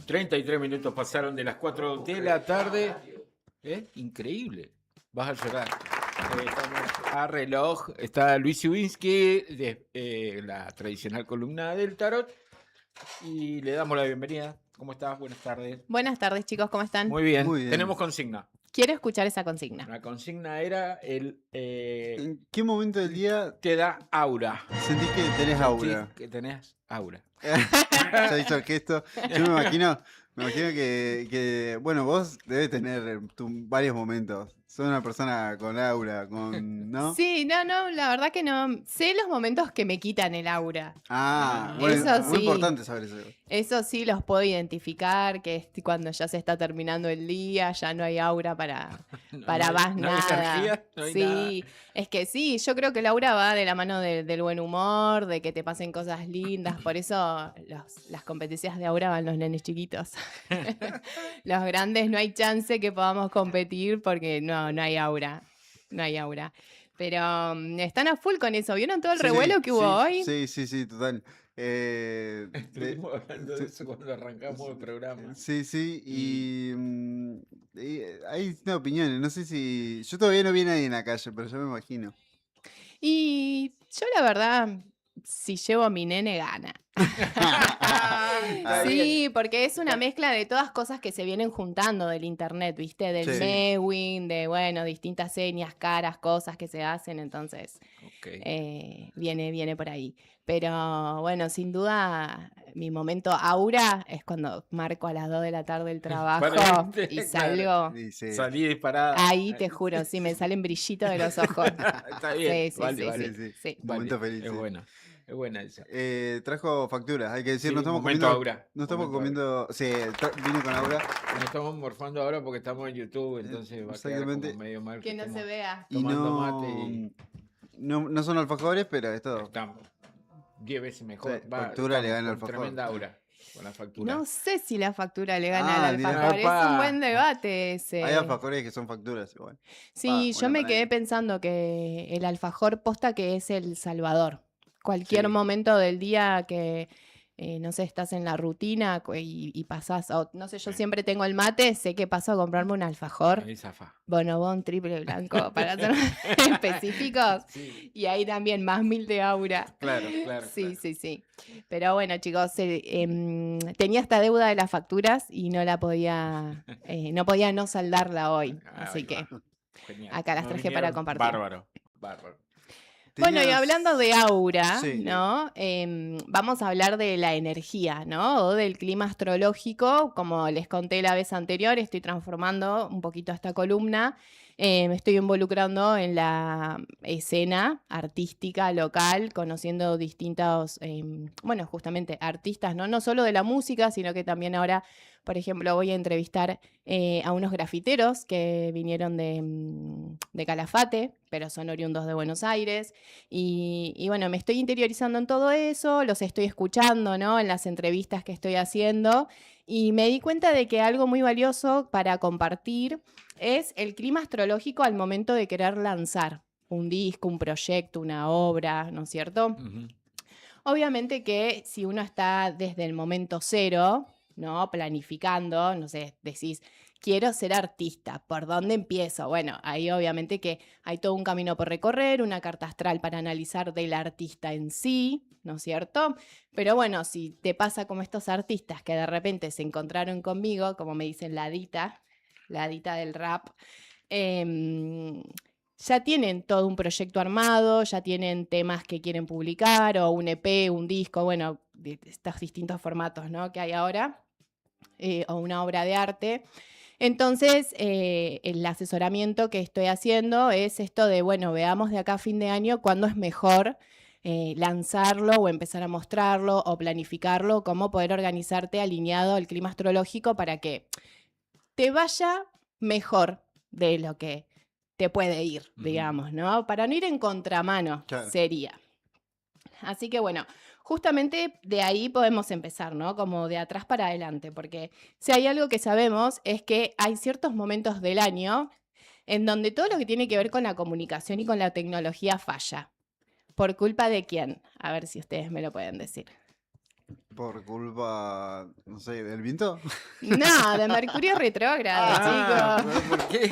33 minutos pasaron de las 4 de la tarde. Increíble. Vas a llorar. Estamos a reloj. Está Luis Siubinsky, de la tradicional columna del tarot. Y le damos la bienvenida. ¿Cómo estás? Buenas tardes. Buenas tardes, chicos, ¿cómo están? Muy bien. Muy bien. Tenemos consigna. Quiero escuchar esa consigna. La consigna era ¿En qué momento del día te da aura? sentís que tenés aura? Sentís que tenés aura. Ya hizo el gesto. Yo me imagino que bueno, vos debes tener varios momentos. Sos una persona con aura, ¿no? Sí, no, la verdad que no. Sé los momentos que me quitan el aura. Bueno, Eso muy sí. importante saber eso. Eso sí los puedo identificar, que es cuando ya se está terminando el día, ya no hay aura para más no hay nada. energía, no hay Sí, nada. es que sí, yo creo que el aura va de la mano del buen humor, de que te pasen cosas lindas, por eso las competencias de aura van los nenes chiquitos. Los grandes no hay chance que podamos competir porque no hay aura, no hay aura. Pero están a full con eso, ¿vieron todo el revuelo que hubo hoy? Sí, total. Estuvimos hablando de eso cuando arrancamos el programa. Sí, y hay distintas opiniones. No sé si. Yo todavía no vi a nadie en la calle, pero yo me imagino. Y yo la verdad, si llevo a mi nene, gana. Sí, porque es una mezcla de todas cosas que se vienen juntando del internet, ¿viste? Del Sí. mewing, de, bueno, distintas señas, caras, cosas que se hacen, entonces viene por ahí. Pero bueno, sin duda, mi momento aura es cuando marco a las 2 de la tarde el trabajo y salgo. Salí disparada. Ahí te juro, sí, me salen brillitos de los ojos. Está bien. Sí, vale. sí. Momento feliz. Es sí. buena. Es buena esa. Trajo facturas, hay que decir, Sí, no estamos momento comiendo. aura. No estamos Momento comiendo. Sí, vino con aura. Nos estamos morfando ahora porque estamos en YouTube, entonces va a quedar Exactamente. como medio mal. Que no se vea. Y Tomando no, mate y no son alfajores, pero es todo. estamos 10 veces mejor. Sí, factura le estamos gana al con alfajor. Tremenda aura con la factura. No sé si la factura le gana al mira. alfajor. Es un Opa. buen debate ese. Hay alfajores que son facturas igual. Sí, yo me para quedé ahí. pensando que el alfajor posta que es el salvador. Cualquier Sí. momento del día que, no sé, estás en la rutina y pasás, o no sé, yo siempre tengo el mate, sé que paso a comprarme un alfajor. Ahí zafa. Bonobón triple blanco, para ser específicos. Sí. Y ahí también más 1000 de aura. Claro. Sí. Pero bueno, chicos, tenía esta deuda de las facturas y no la podía, no podía no saldarla hoy. Así Ahí que va. Genial. acá las Nos traje para vinieron compartir. Bárbaro. Bueno, y Tenías- hablando de aura, Sí. ¿no? Vamos a hablar de la energía, ¿no? O del clima astrológico. Como les conté la vez anterior, estoy transformando un poquito esta columna. Me estoy involucrando en la escena artística local, conociendo distintos, bueno, justamente artistas, ¿no? No solo de la música, sino que también ahora, por ejemplo, voy a entrevistar a unos grafiteros que vinieron de Calafate, pero son oriundos de Buenos Aires. Y bueno, me estoy interiorizando en todo eso, los estoy escuchando, ¿no? En las entrevistas que estoy haciendo. Y me di cuenta de que algo muy valioso para compartir es el clima astrológico al momento de querer lanzar un disco, un proyecto, una obra, ¿no es cierto? Obviamente que si uno está desde el momento cero, ¿no? Planificando, no sé, decís, quiero ser artista, ¿por dónde empiezo? Bueno, ahí obviamente que hay todo un camino por recorrer, una carta astral para analizar del artista en sí, ¿no es cierto? Pero bueno, si te pasa como estos artistas que de repente se encontraron conmigo, como me dicen la Dita del rap, ya tienen todo un proyecto armado, ya tienen temas que quieren publicar, o un EP, un disco, bueno, de estos distintos formatos, ¿no? que hay ahora, o una obra de arte. Entonces, el asesoramiento que estoy haciendo es esto de, bueno, veamos de acá a fin de año cuándo es mejor lanzarlo o empezar a mostrarlo o planificarlo, cómo poder organizarte alineado al clima astrológico para que te vaya mejor de lo que te puede ir, digamos, ¿no? Para no ir en contramano, Claro. sería. Así que bueno, justamente de ahí podemos empezar, ¿no? Como de atrás para adelante, porque si hay algo que sabemos es que hay ciertos momentos del año en donde todo lo que tiene que ver con la comunicación y con la tecnología falla. ¿Por culpa de quién? A ver si ustedes me lo pueden decir. Por culpa, no sé, del viento. No, de Mercurio retrógrado, chicos. ¿Por qué?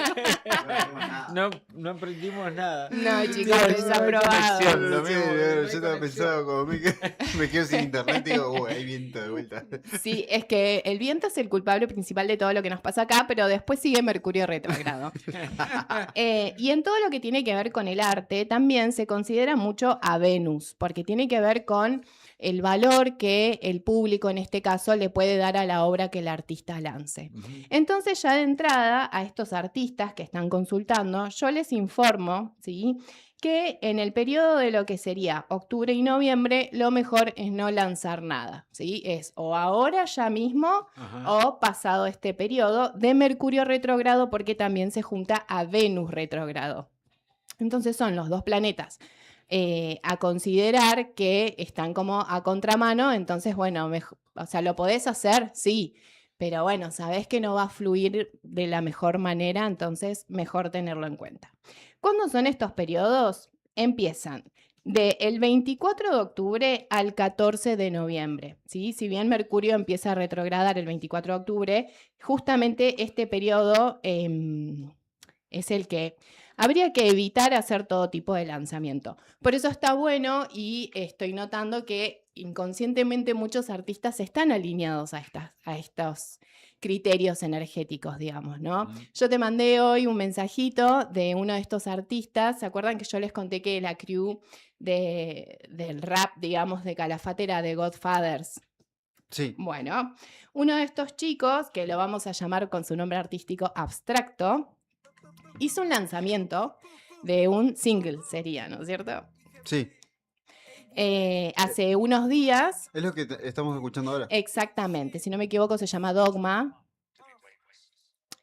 No aprendimos nada. No, chicos, No, desaprobado. conexión, Lo no mismo, hubo- no yo hay estaba conexión. pensando como me quedo sin internet y digo, hay viento de vuelta. Sí, es que el viento es el culpable principal de todo lo que nos pasa acá, pero después sigue Mercurio retrógrado. Y en todo lo que tiene que ver con el arte, también se considera mucho a Venus, porque tiene que ver con el valor que el público, en este caso, le puede dar a la obra que el artista lance. Entonces, ya de entrada, a estos artistas que están consultando, yo les informo, ¿sí?, que en el periodo de lo que sería octubre y noviembre, lo mejor es no lanzar nada, ¿sí? Es o ahora, ya mismo, o pasado este periodo de Mercurio retrógrado, porque también se junta a Venus retrógrado. Entonces son los dos planetas a considerar que están como a contramano, entonces, bueno, o sea, ¿lo podés hacer? Sí, pero bueno, sabés que no va a fluir de la mejor manera, entonces mejor tenerlo en cuenta. ¿Cuándo son estos periodos? Empiezan del 24 de octubre al 14 de noviembre, ¿sí? Si bien Mercurio empieza a retrogradar el 24 de octubre, justamente este periodo es el que habría que evitar hacer todo tipo de lanzamiento. Por eso está bueno y estoy notando que inconscientemente muchos artistas están alineados a estos criterios energéticos, digamos, ¿no? Yo te mandé hoy un mensajito de uno de estos artistas. ¿Se acuerdan que yo les conté que la crew del rap, digamos, de Calafate era de Godfathers? Sí. Bueno, uno de estos chicos, que lo vamos a llamar con su nombre artístico Abstracto, hizo un lanzamiento de un single, sería, ¿no es cierto? Sí. Hace unos días. Es lo que estamos escuchando ahora. Exactamente, si no me equivoco se llama Dogma.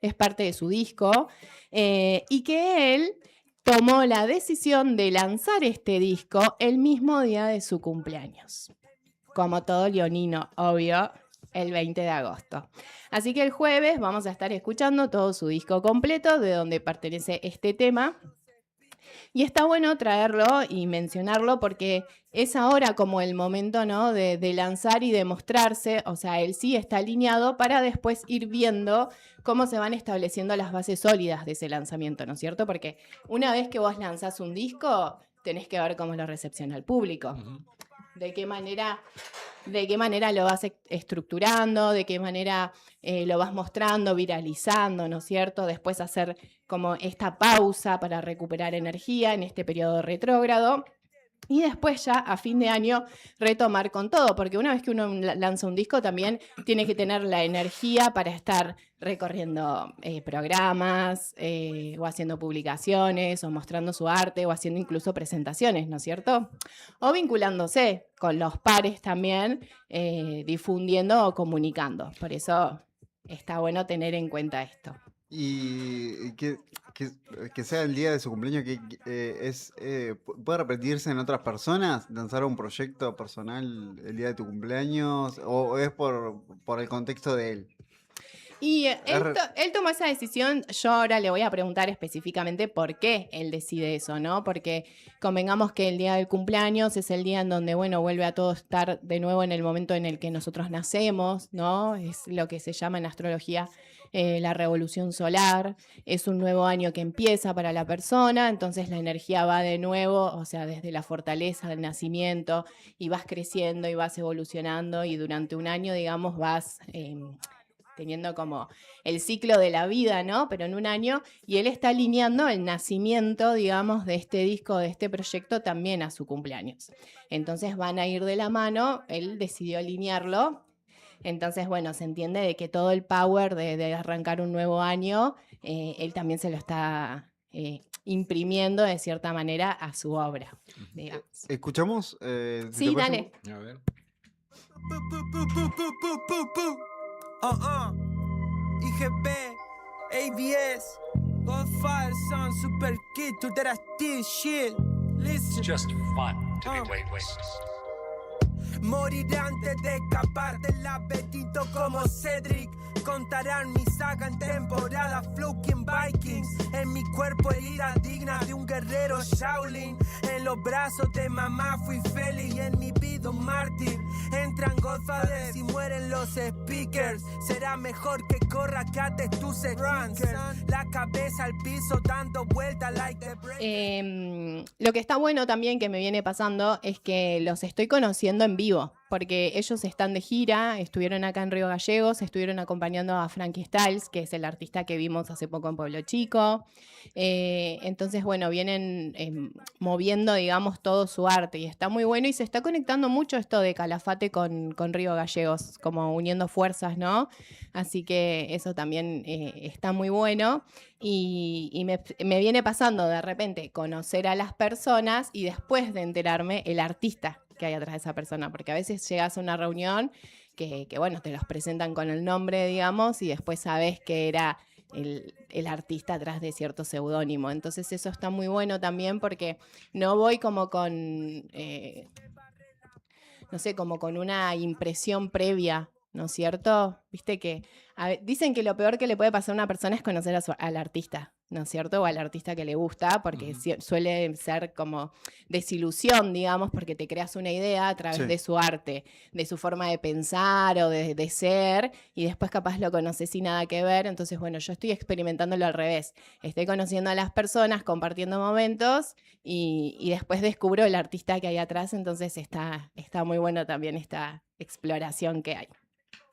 Es parte de su disco. Y que él tomó la decisión de lanzar este disco el mismo día de su cumpleaños. Como todo leonino, obvio, el 20 de agosto. Así que el jueves vamos a estar escuchando todo su disco completo, de donde pertenece este tema. Y está bueno traerlo y mencionarlo porque es ahora como el momento, ¿no?, de lanzar y de mostrarse. O sea, él sí está alineado para después ir viendo cómo se van estableciendo las bases sólidas de ese lanzamiento, ¿no es cierto? Porque una vez que vos lanzás un disco, tenés que ver cómo lo recepciona el público. De qué manera lo vas estructurando, de qué manera lo vas mostrando, viralizando, ¿no es cierto? Después hacer como esta pausa para recuperar energía en este periodo retrógrado. Y después ya a fin de año retomar con todo, porque una vez que uno lanza un disco también tiene que tener la energía para estar recorriendo programas o haciendo publicaciones o mostrando su arte o haciendo incluso presentaciones, ¿no es cierto? O vinculándose con los pares también, difundiendo o comunicando. Por eso está bueno tener en cuenta esto. Y que sea el día de su cumpleaños, ¿puede repetirse en otras personas? ¿Lanzar un proyecto personal el día de tu cumpleaños? ¿O es por el contexto de él? Y él tomó esa decisión. Yo ahora le voy a preguntar específicamente por qué él decide eso, ¿no? Porque convengamos que el día del cumpleaños es el día en donde, bueno, vuelve a todo estar de nuevo en el momento en el que nosotros nacemos, ¿no? Es lo que se llama en astrología la revolución solar. Es un nuevo año que empieza para la persona, entonces la energía va de nuevo, o sea, desde la fortaleza del nacimiento, y vas creciendo y vas evolucionando, y durante un año, digamos, vas teniendo como el ciclo de la vida, ¿no? Pero en un año, y él está alineando el nacimiento, digamos, de este disco, de este proyecto, también a su cumpleaños. Entonces van a ir de la mano, él decidió alinearlo. Entonces, bueno, se entiende de que todo el power de arrancar un nuevo año, él también se lo está imprimiendo de cierta manera a su obra, digamos. ¿Escuchamos? Sí, dale. A ver. IGP, ABS, Godfather Son, Super Kid, to that I steal shit. Listen. It's just fun to be played with. Moriré antes de escapar del laberinto como Cedric. Contarán mi saga en temporada Fluking Vikings. En mi cuerpo herida digna de un guerrero Shaolin. En los brazos de mamá fui feliz y en mi vida un mártir. Entran Godfathers y mueren los speakers. Será mejor que corra que ates tus sneakers. La cabeza al piso dando vueltas like the break. Lo que está bueno también que me viene pasando es que los estoy conociendo en vivo, porque ellos están de gira, estuvieron acá en Río Gallegos, estuvieron acompañando a Frankie Styles, que es el artista que vimos hace poco en Pueblo Chico. Entonces, bueno, vienen moviendo, digamos, todo su arte y está muy bueno y se está conectando mucho esto de Calafate con Río Gallegos, como uniendo fuerzas, ¿no? Así que eso también está muy bueno y me viene pasando de repente conocer a las personas y después de enterarme el artista que hay atrás de esa persona, porque a veces llegas a una reunión que bueno, te los presentan con el nombre, digamos, y después sabes que era el artista atrás de cierto seudónimo. Entonces eso está muy bueno también porque no voy como con, no sé, como con una impresión previa, ¿no es cierto? Viste que dicen que lo peor que le puede pasar a una persona es conocer al artista, ¿no es cierto? O al artista que le gusta, porque suele ser como desilusión, digamos, porque te creas una idea a través de su arte, de su forma de pensar o de ser, y después capaz lo conoces sin nada que ver. Entonces, bueno, yo estoy experimentándolo al revés. Estoy conociendo a las personas, compartiendo momentos, y después descubro el artista que hay atrás. Entonces está muy bueno también esta exploración que hay.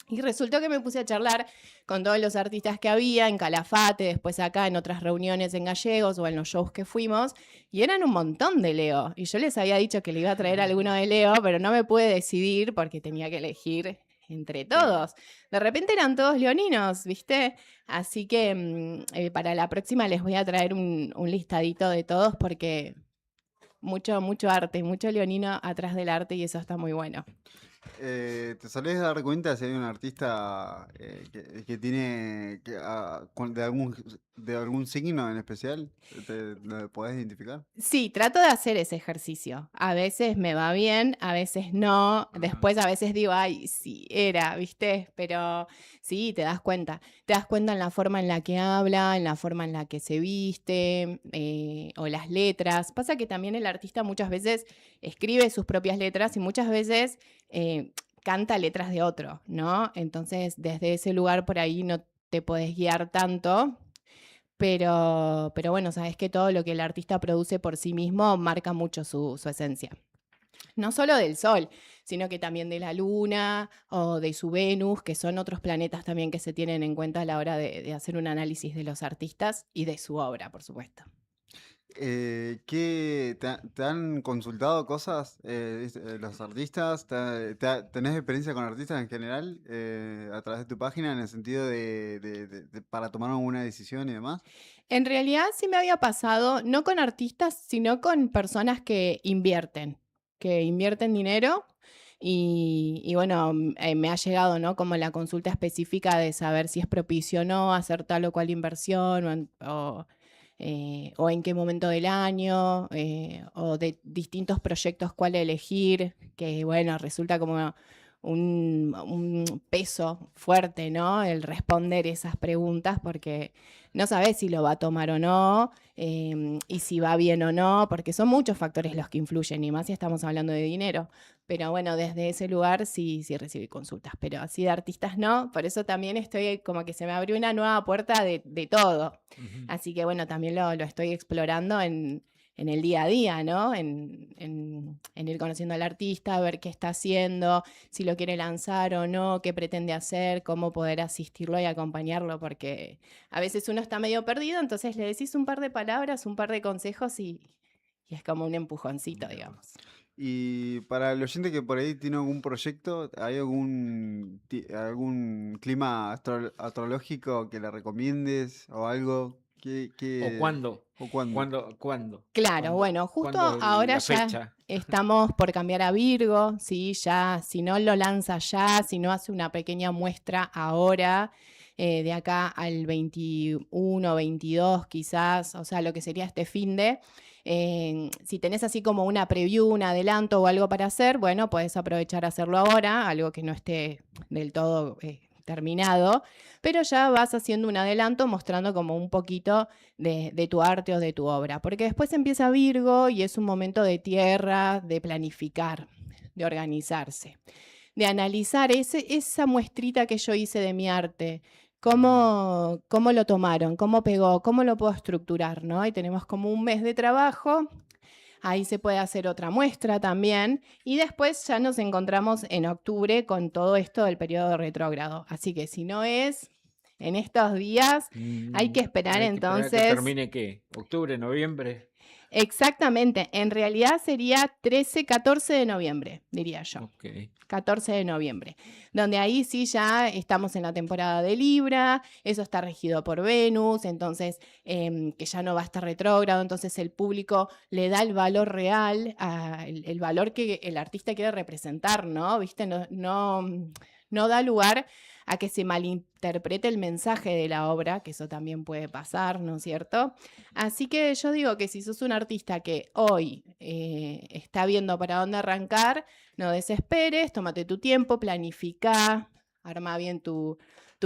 Y resultó que me puse a charlar con todos los artistas que había en Calafate, después acá en otras reuniones en Gallegos o en los shows que fuimos, y eran un montón de Leo. Y yo les había dicho que le iba a traer alguno de Leo, pero no me pude decidir porque tenía que elegir entre todos. De repente eran todos leoninos, ¿viste? Así que para la próxima les voy a traer un listadito de todos porque mucho arte, mucho leonino atrás del arte y eso está muy bueno. ¿Te solés dar cuenta si hay un artista que tiene de algún signo en especial? ¿Lo podés identificar? Sí, trato de hacer ese ejercicio. A veces me va bien, a veces no. Después a veces digo, ay, sí, era, ¿viste? Pero sí, te das cuenta. Te das cuenta en la forma en la que habla, en la forma en la que se viste, o las letras. Pasa que también el artista muchas veces escribe sus propias letras y muchas veces canta letras de otro, ¿no? Entonces, desde ese lugar por ahí no te podés guiar tanto. Pero bueno, sabes que todo lo que el artista produce por sí mismo marca mucho su esencia. No solo del Sol, sino que también de la Luna o de su Venus, que son otros planetas también que se tienen en cuenta a la hora de hacer un análisis de los artistas y de su obra, por supuesto. ¿Te han consultado cosas los artistas? ¿Tenés experiencia con artistas en general a través de tu página en el sentido para tomar alguna decisión y demás? En realidad sí me había pasado, no con artistas, sino con personas que invierten dinero. Y bueno, me ha llegado, ¿no? Como la consulta específica de saber si es propicio o no hacer tal o cual inversión o en qué momento del año, o de distintos proyectos cuál elegir, que bueno, resulta como un peso fuerte, ¿no? El responder esas preguntas porque no sabes si lo va a tomar o no, y si va bien o no, porque son muchos factores los que influyen, y más si estamos hablando de dinero. Pero bueno, desde ese lugar sí recibí consultas, pero así de artistas no. Por eso también estoy como que se me abrió una nueva puerta de todo. Así que bueno, también lo estoy explorando en el día a día, ¿no? En ir conociendo al artista, ver qué está haciendo, si lo quiere lanzar o no, qué pretende hacer, cómo poder asistirlo y acompañarlo, porque a veces uno está medio perdido, entonces le decís un par de palabras, un par de consejos y es como un empujoncito, digamos. Y para el oyente que por ahí tiene algún proyecto, ¿hay algún clima astrológico que le recomiendes o algo? ¿O cuándo? ¿Cuándo? Claro, bueno, justo ¿Cuándo ahora la ya fecha? estamos por cambiar a Virgo, ¿sí? Ya, si no lo lanza ya, si no hace una pequeña muestra ahora, de acá al 21, 22 quizás, o sea, lo que sería este finde. Si tenés así como una preview, un adelanto o algo para hacer, bueno, podés aprovechar a hacerlo ahora, algo que no esté del todo terminado, pero ya vas haciendo un adelanto mostrando como un poquito de tu arte o de tu obra, porque después empieza Virgo y es un momento de tierra, de planificar, de organizarse, de analizar esa muestrita que yo hice de mi arte. ¿Cómo lo tomaron? ¿Cómo pegó? ¿Cómo lo puedo estructurar? ¿No? Ahí tenemos como un mes de trabajo. Ahí se puede hacer otra muestra también. Y después ya nos encontramos en octubre con todo esto del periodo retrógrado. Así que si no es en estos días, hay que esperar Hay que entonces. esperar que termine ¿qué? ¿Octubre, noviembre? Exactamente. En realidad sería 13, 14 de noviembre, diría yo. Ok. 14 de noviembre, donde ahí sí ya estamos en la temporada de Libra, eso está regido por Venus, entonces que ya no va a estar retrógrado, entonces el público le da el valor real, el valor que el artista quiere representar, ¿no? ¿Viste? No da lugar a que se malinterprete el mensaje de la obra, que eso también puede pasar, ¿no es cierto? Así que yo digo que si sos un artista que hoy está viendo para dónde arrancar, no desesperes, tómate tu tiempo, planifica, arma bien tu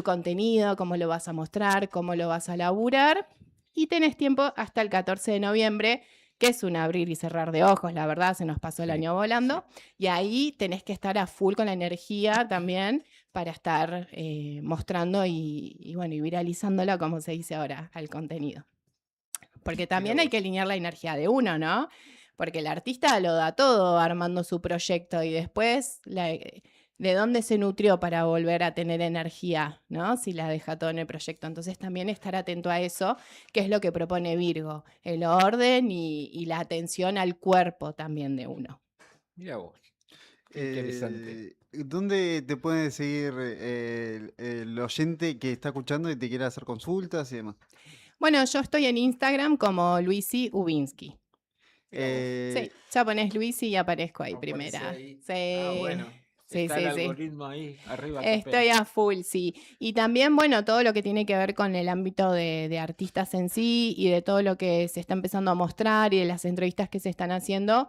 contenido, cómo lo vas a mostrar, cómo lo vas a laburar, y tenés tiempo hasta el 14 de noviembre, que es un abrir y cerrar de ojos, la verdad, se nos pasó el año volando, y ahí tenés que estar a full con la energía también para estar mostrando y bueno, y viralizándola, como se dice ahora, al contenido. Porque también hay que alinear la energía de uno, ¿no? Porque el artista lo da todo armando su proyecto y después de dónde se nutrió para volver a tener energía, ¿no? Si la deja todo en el proyecto. Entonces también estar atento a eso, que es lo que propone Virgo, el orden y la atención al cuerpo también de uno. Mira vos. Interesante. ¿Dónde te puede seguir el oyente que está escuchando y te quiere hacer consultas y demás? Bueno, yo estoy en Instagram como Luisi Ubinsky. Sí, ya pones Luisi y aparezco ahí primera. Ahí. Sí. Bueno. Sí, Está sí, el sí. algoritmo ahí, arriba. Estoy a full, sí. Y también, bueno, todo lo que tiene que ver con el ámbito de artistas en sí y de todo lo que se está empezando a mostrar y de las entrevistas que se están haciendo.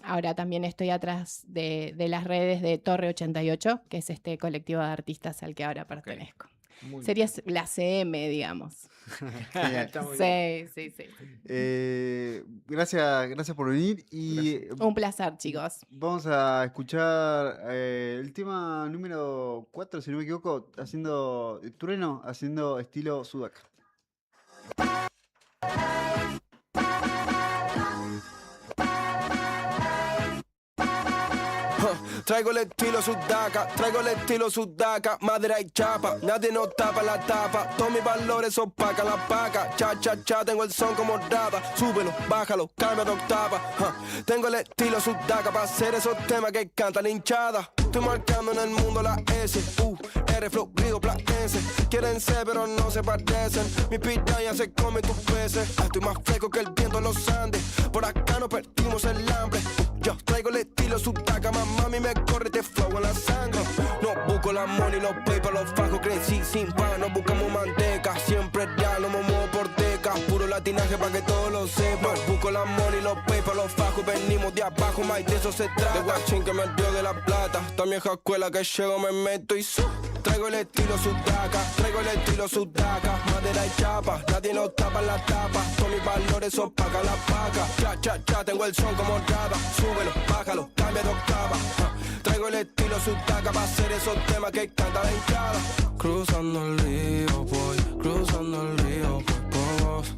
Ahora también estoy atrás de las redes de Torre 88, que es este colectivo de artistas al que ahora pertenezco. Sería la CM, digamos. Genial. Está muy Sí, sí. Gracias por venir y Un placer, chicos. vamos a escuchar el tema número 4, si no me equivoco, haciendo Trueno, haciendo estilo Sudaca. Traigo el estilo Sudaca, madera y chapa, nadie nos tapa la tapa, todos mis valores opaca la paca, cha, tengo el son como rata, súbelo, bájalo, cambia de octava, tengo el estilo Sudaca para hacer esos temas que canta la hinchada, estoy marcando en el mundo la S, R, flow, río, platense, quieren ser pero no se parecen, mi piraña se come tus peces, estoy más fresco que el viento en los Andes, por acá no perdimos el hambre. Yo traigo el estilo Sudaca, mamá, a mí me corre este flow en la sangre. No busco la money, los papers, los fajos, crecí sin pan, no buscamos manteca. Siempre real, no me muevo por teca, puro latinaje pa' que todos lo sepan. No busco la money, los papers, los fajos, venimos de abajo, más de eso se trata. De guachín que me dio de la plata, esta vieja escuela que llego me meto y traigo el estilo Sudaca, madera y chapa, nadie nos tapa la tapa, todos mis valores opaca la paca, cha, tengo el son como rata, súbelo, bájalo, cambia de octava, traigo el estilo Sudaca para hacer esos temas que canta la hinchada. Cruzando el río voy por vos,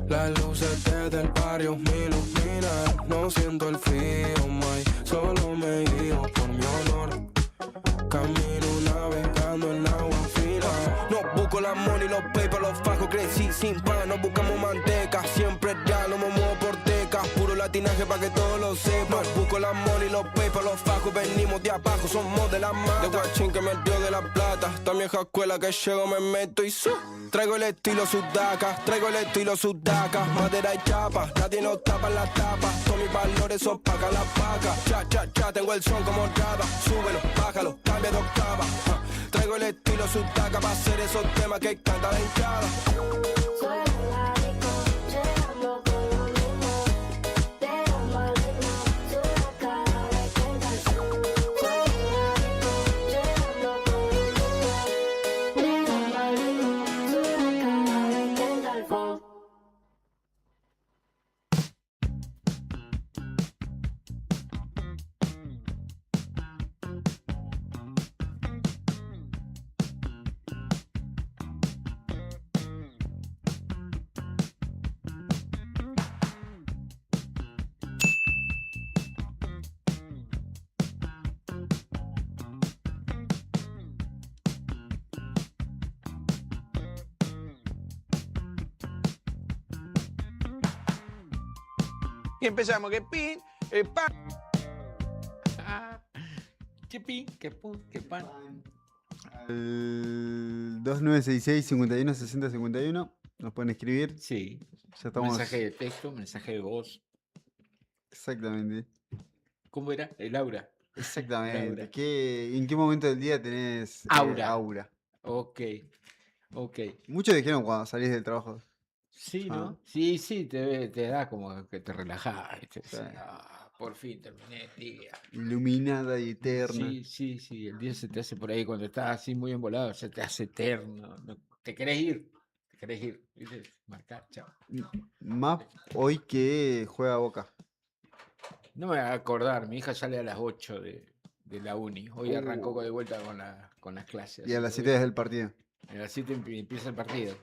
las luces desde el barrio me iluminan, no siento el frío, may, solo me guío por mi honor. Camino navegando en agua fina. No busco la money, los papers, los fajos, crecí sin pan. No buscamos manteca, siempre real, no me muevo por teca. Puro latinaje pa' que todos lo sepan. No busco la money, los papers, los fajos, venimos de abajo, somos de la mata. De guachín que me dio de la plata, esta vieja escuela que llego me meto y traigo el estilo Sudaca, madera y chapa, nadie nos tapa la tapa, todos mis valores opaca la paca, cha, tengo el son como rata, súbelo, bájalo, cambia de octava, Traigo el estilo, su taca para hacer esos temas que canta la hinchada. Y empezamos, que pin, pan. Que pin, que pun, que pan. Al 2966-516051 nos pueden escribir. Sí. Ya estamos. Mensaje de texto, mensaje de voz. Exactamente. ¿Cómo era? El aura. Exactamente. Aura. ¿En qué momento del día tenés aura? Ok. Ok. Muchos dijeron cuando salís del trabajo. Sí, Ah. ¿no? Sí, sí, te da como que te relajás. ¿Viste? Por fin terminé el día. Iluminada y eterna. Sí, sí, sí. El día se te hace por ahí cuando estás así muy embolado, se te hace eterno. Te querés ir. Te querés ir. ¿Viste? Marcar, chao. Más hoy que juega Boca. No me voy a acordar, mi hija sale a las 8 de la uni. Hoy arrancó de vuelta con las clases. Y a así las que 7 hoy- es el partido. A las 7 empieza el partido.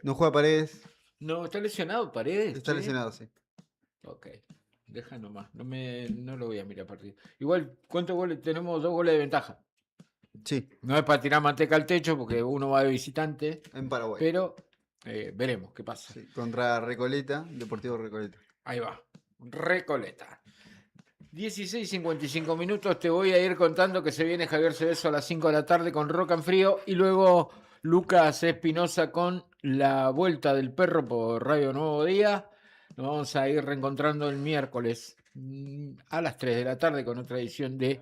No juega Paredes. No, está lesionado Paredes. Está che. lesionado, sí. Ok, deja nomás. No lo voy a mirar partido. Igual, ¿cuántos goles? Tenemos 2 goles de ventaja. Sí. No es para tirar manteca al techo porque uno va de visitante. En Paraguay. Pero veremos qué pasa. Sí, contra Recoleta, Deportivo Recoleta. Ahí va. Recoleta. 16:55 minutos. Te voy a ir contando que se viene Javier Cebeso a las 5 de la tarde con Rock and Frío. Y luego Lucas Espinosa con La Vuelta del Perro por Radio Nuevo Día. Nos vamos a ir reencontrando el miércoles a las 3 de la tarde con otra edición de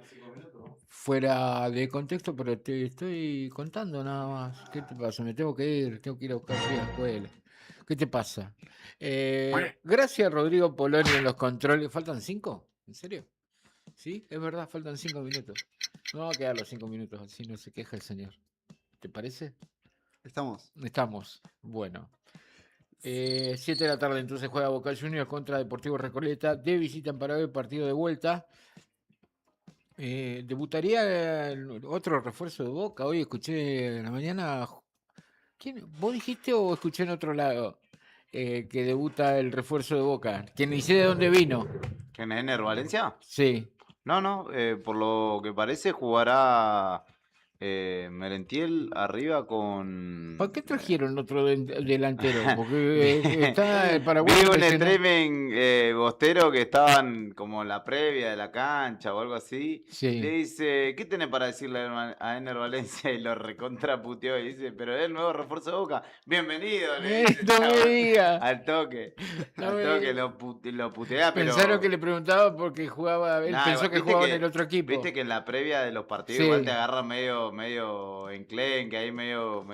Fuera de Contexto. Pero te estoy contando nada más. ¿Qué te pasa? Me tengo que ir a buscar a la escuela. ¿Qué te pasa? Gracias Rodrigo Poloni en los controles. ¿Faltan 5? ¿En serio? Sí, es verdad, faltan 5 minutos. No vamos a quedar los 5 minutos, así no se queja el señor. ¿Te parece? Estamos. Estamos. Bueno. 7 de la tarde entonces juega Boca Juniors contra Deportivo Recoleta. De visita en Paraguay, partido de vuelta. Debutaría otro refuerzo de Boca. Hoy escuché en la mañana. ¿Quién? ¿Vos dijiste o escuché en otro lado? Que debuta el refuerzo de Boca. Que ni sé de dónde vino. ¿Quién es Ener Valencia? Sí. No, por lo que parece jugará Merentiel arriba con... ¿Para qué trajeron otro delantero? Porque está el Paraguay. Vi un lesionado. streaming bostero que estaban como en la previa de la cancha o algo así. Sí. Le dice, ¿qué tenés para decirle a Ener Valencia? Y lo recontraputeó y dice, pero es el nuevo refuerzo de Boca. Bienvenido, le dice, No me chabón. diga. Al toque. No Al me toque diga. lo putea, pero... Pensaron que le preguntaba porque jugaba. Él Nah, pensó igual, que viste jugaba en el otro equipo. Viste que en la previa de los partidos Sí. igual te agarran medio enclenque, ahí medio,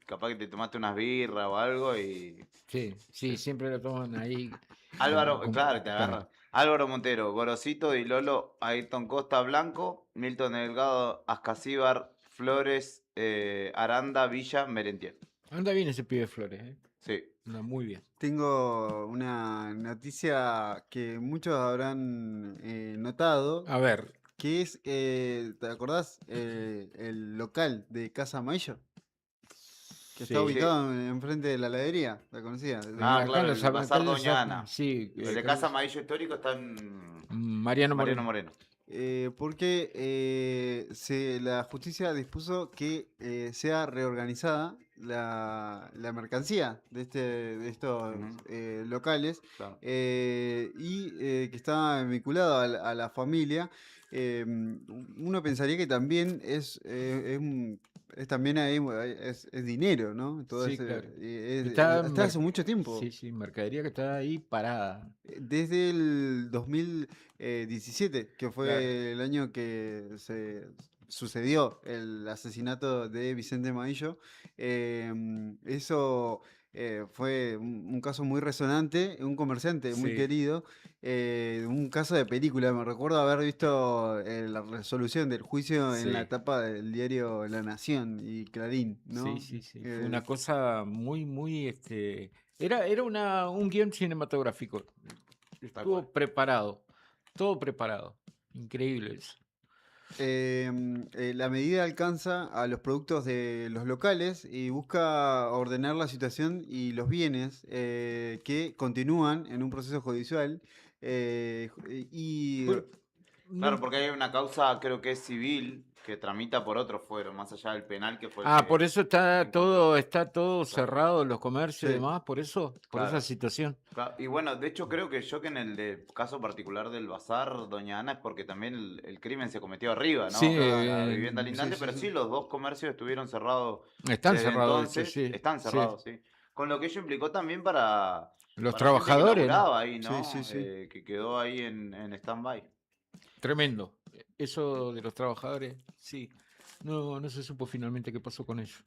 capaz que te tomaste unas birras o algo y... Sí, sí, siempre lo toman ahí. Álvaro, como- claro, te claro. agarran. Álvaro Montero, Gorosito, Di Lolo, Ayrton Costa Blanco, Milton Delgado, Ascasíbar, Flores, Aranda, Villa, Merentiel. Anda bien ese pibe Flores, ¿eh? Sí. Anda muy bien. Tengo una noticia que muchos habrán notado. A ver. Que es, ¿te acordás? El local de Casa Mayo. Que Sí. está ubicado enfrente de la heladería. ¿La conocía? Ah, claro, el Bazar Alcalde Doña Sa- Ana. Sí. El de Casa Maillo Histórico está en Mariano Moreno. Porque la justicia dispuso que sea reorganizada la mercancía de estos locales Claro. y que está vinculado a la familia. Uno pensaría que también es también ahí, es dinero, ¿no? Todo Sí, ese- claro. está hace mucho tiempo. Sí, sí, mercadería que está ahí parada. Desde el 2017, que fue Claro. el año que se sucedió el asesinato de Vicente Maillo. Eso fue un caso muy resonante, un comerciante muy Sí. querido, un caso de película. Me recuerdo haber visto la resolución del juicio en la Sí. tapa del diario La Nación y Clarín, ¿no? Sí. Fue Eh, una cosa muy, era un guión cinematográfico. Estuvo preparado, todo preparado. Increíble eso. La medida alcanza a los productos de los locales y busca ordenar la situación y los bienes que continúan en un proceso judicial. Y Claro, porque hay una causa, creo que es civil, que tramita por otro fuero, más allá del penal que fue el que por eso está todo cerrado, los comercios y Sí. demás, por eso, por Claro. esa situación. Claro, y bueno, de hecho creo que en el caso particular del bazar, doña Ana, es porque también el crimen se cometió arriba, ¿no? Sí, La vivienda sí, lindante, sí, pero sí. sí, los dos comercios estuvieron cerrados Están desde cerrados, de entonces, hecho, sí, están sí. cerrados, sí. Con lo que ello implicó también para Los para gente que trabajadores, ¿no? laburaba ahí, ¿no? Sí. Que quedó ahí en stand-by. Tremendo. Eso de los trabajadores, sí. No se supo finalmente qué pasó con ellos.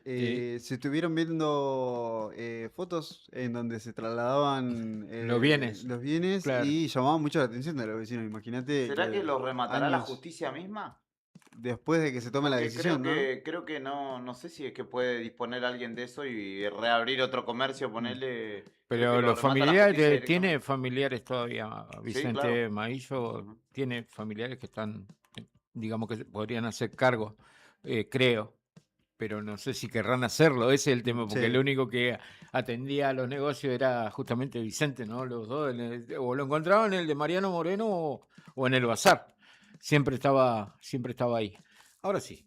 se estuvieron viendo fotos en donde se trasladaban Los bienes. los bienes Claro. y llamaban mucho la atención de los vecinos. Imagínate. ¿Será que los rematará la años justicia misma? después de que se tome la Porque decisión, ¿no? creo que no sé si es que puede disponer alguien de eso y reabrir otro comercio, ponerle. Pero los familiares, tiene familiares todavía. Vicente claro. Maillo tiene familiares que están, digamos que podrían hacer cargo, creo. Pero no sé si querrán hacerlo, ese es el tema, porque Sí. el único que atendía a los negocios era justamente Vicente, ¿no? Los dos, o lo encontraban en el de Mariano Moreno o en el bazar. Siempre estaba ahí. Ahora sí,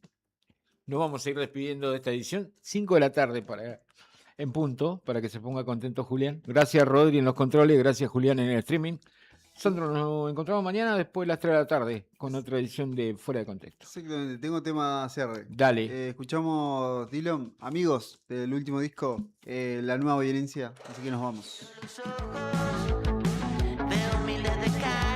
nos vamos a ir despidiendo de esta edición. 5 de la tarde en punto, para que se ponga contento Julián. Gracias Rodri en los controles, gracias Julián en el streaming. Sandro, nos encontramos mañana después de las 3 de la tarde con otra edición de Fuera de Contexto. Exactamente, tengo tema cierre. Dale. Escuchamos Dylan, amigos del último disco, La Nueva Violencia, así que nos vamos. Veo miles de caras.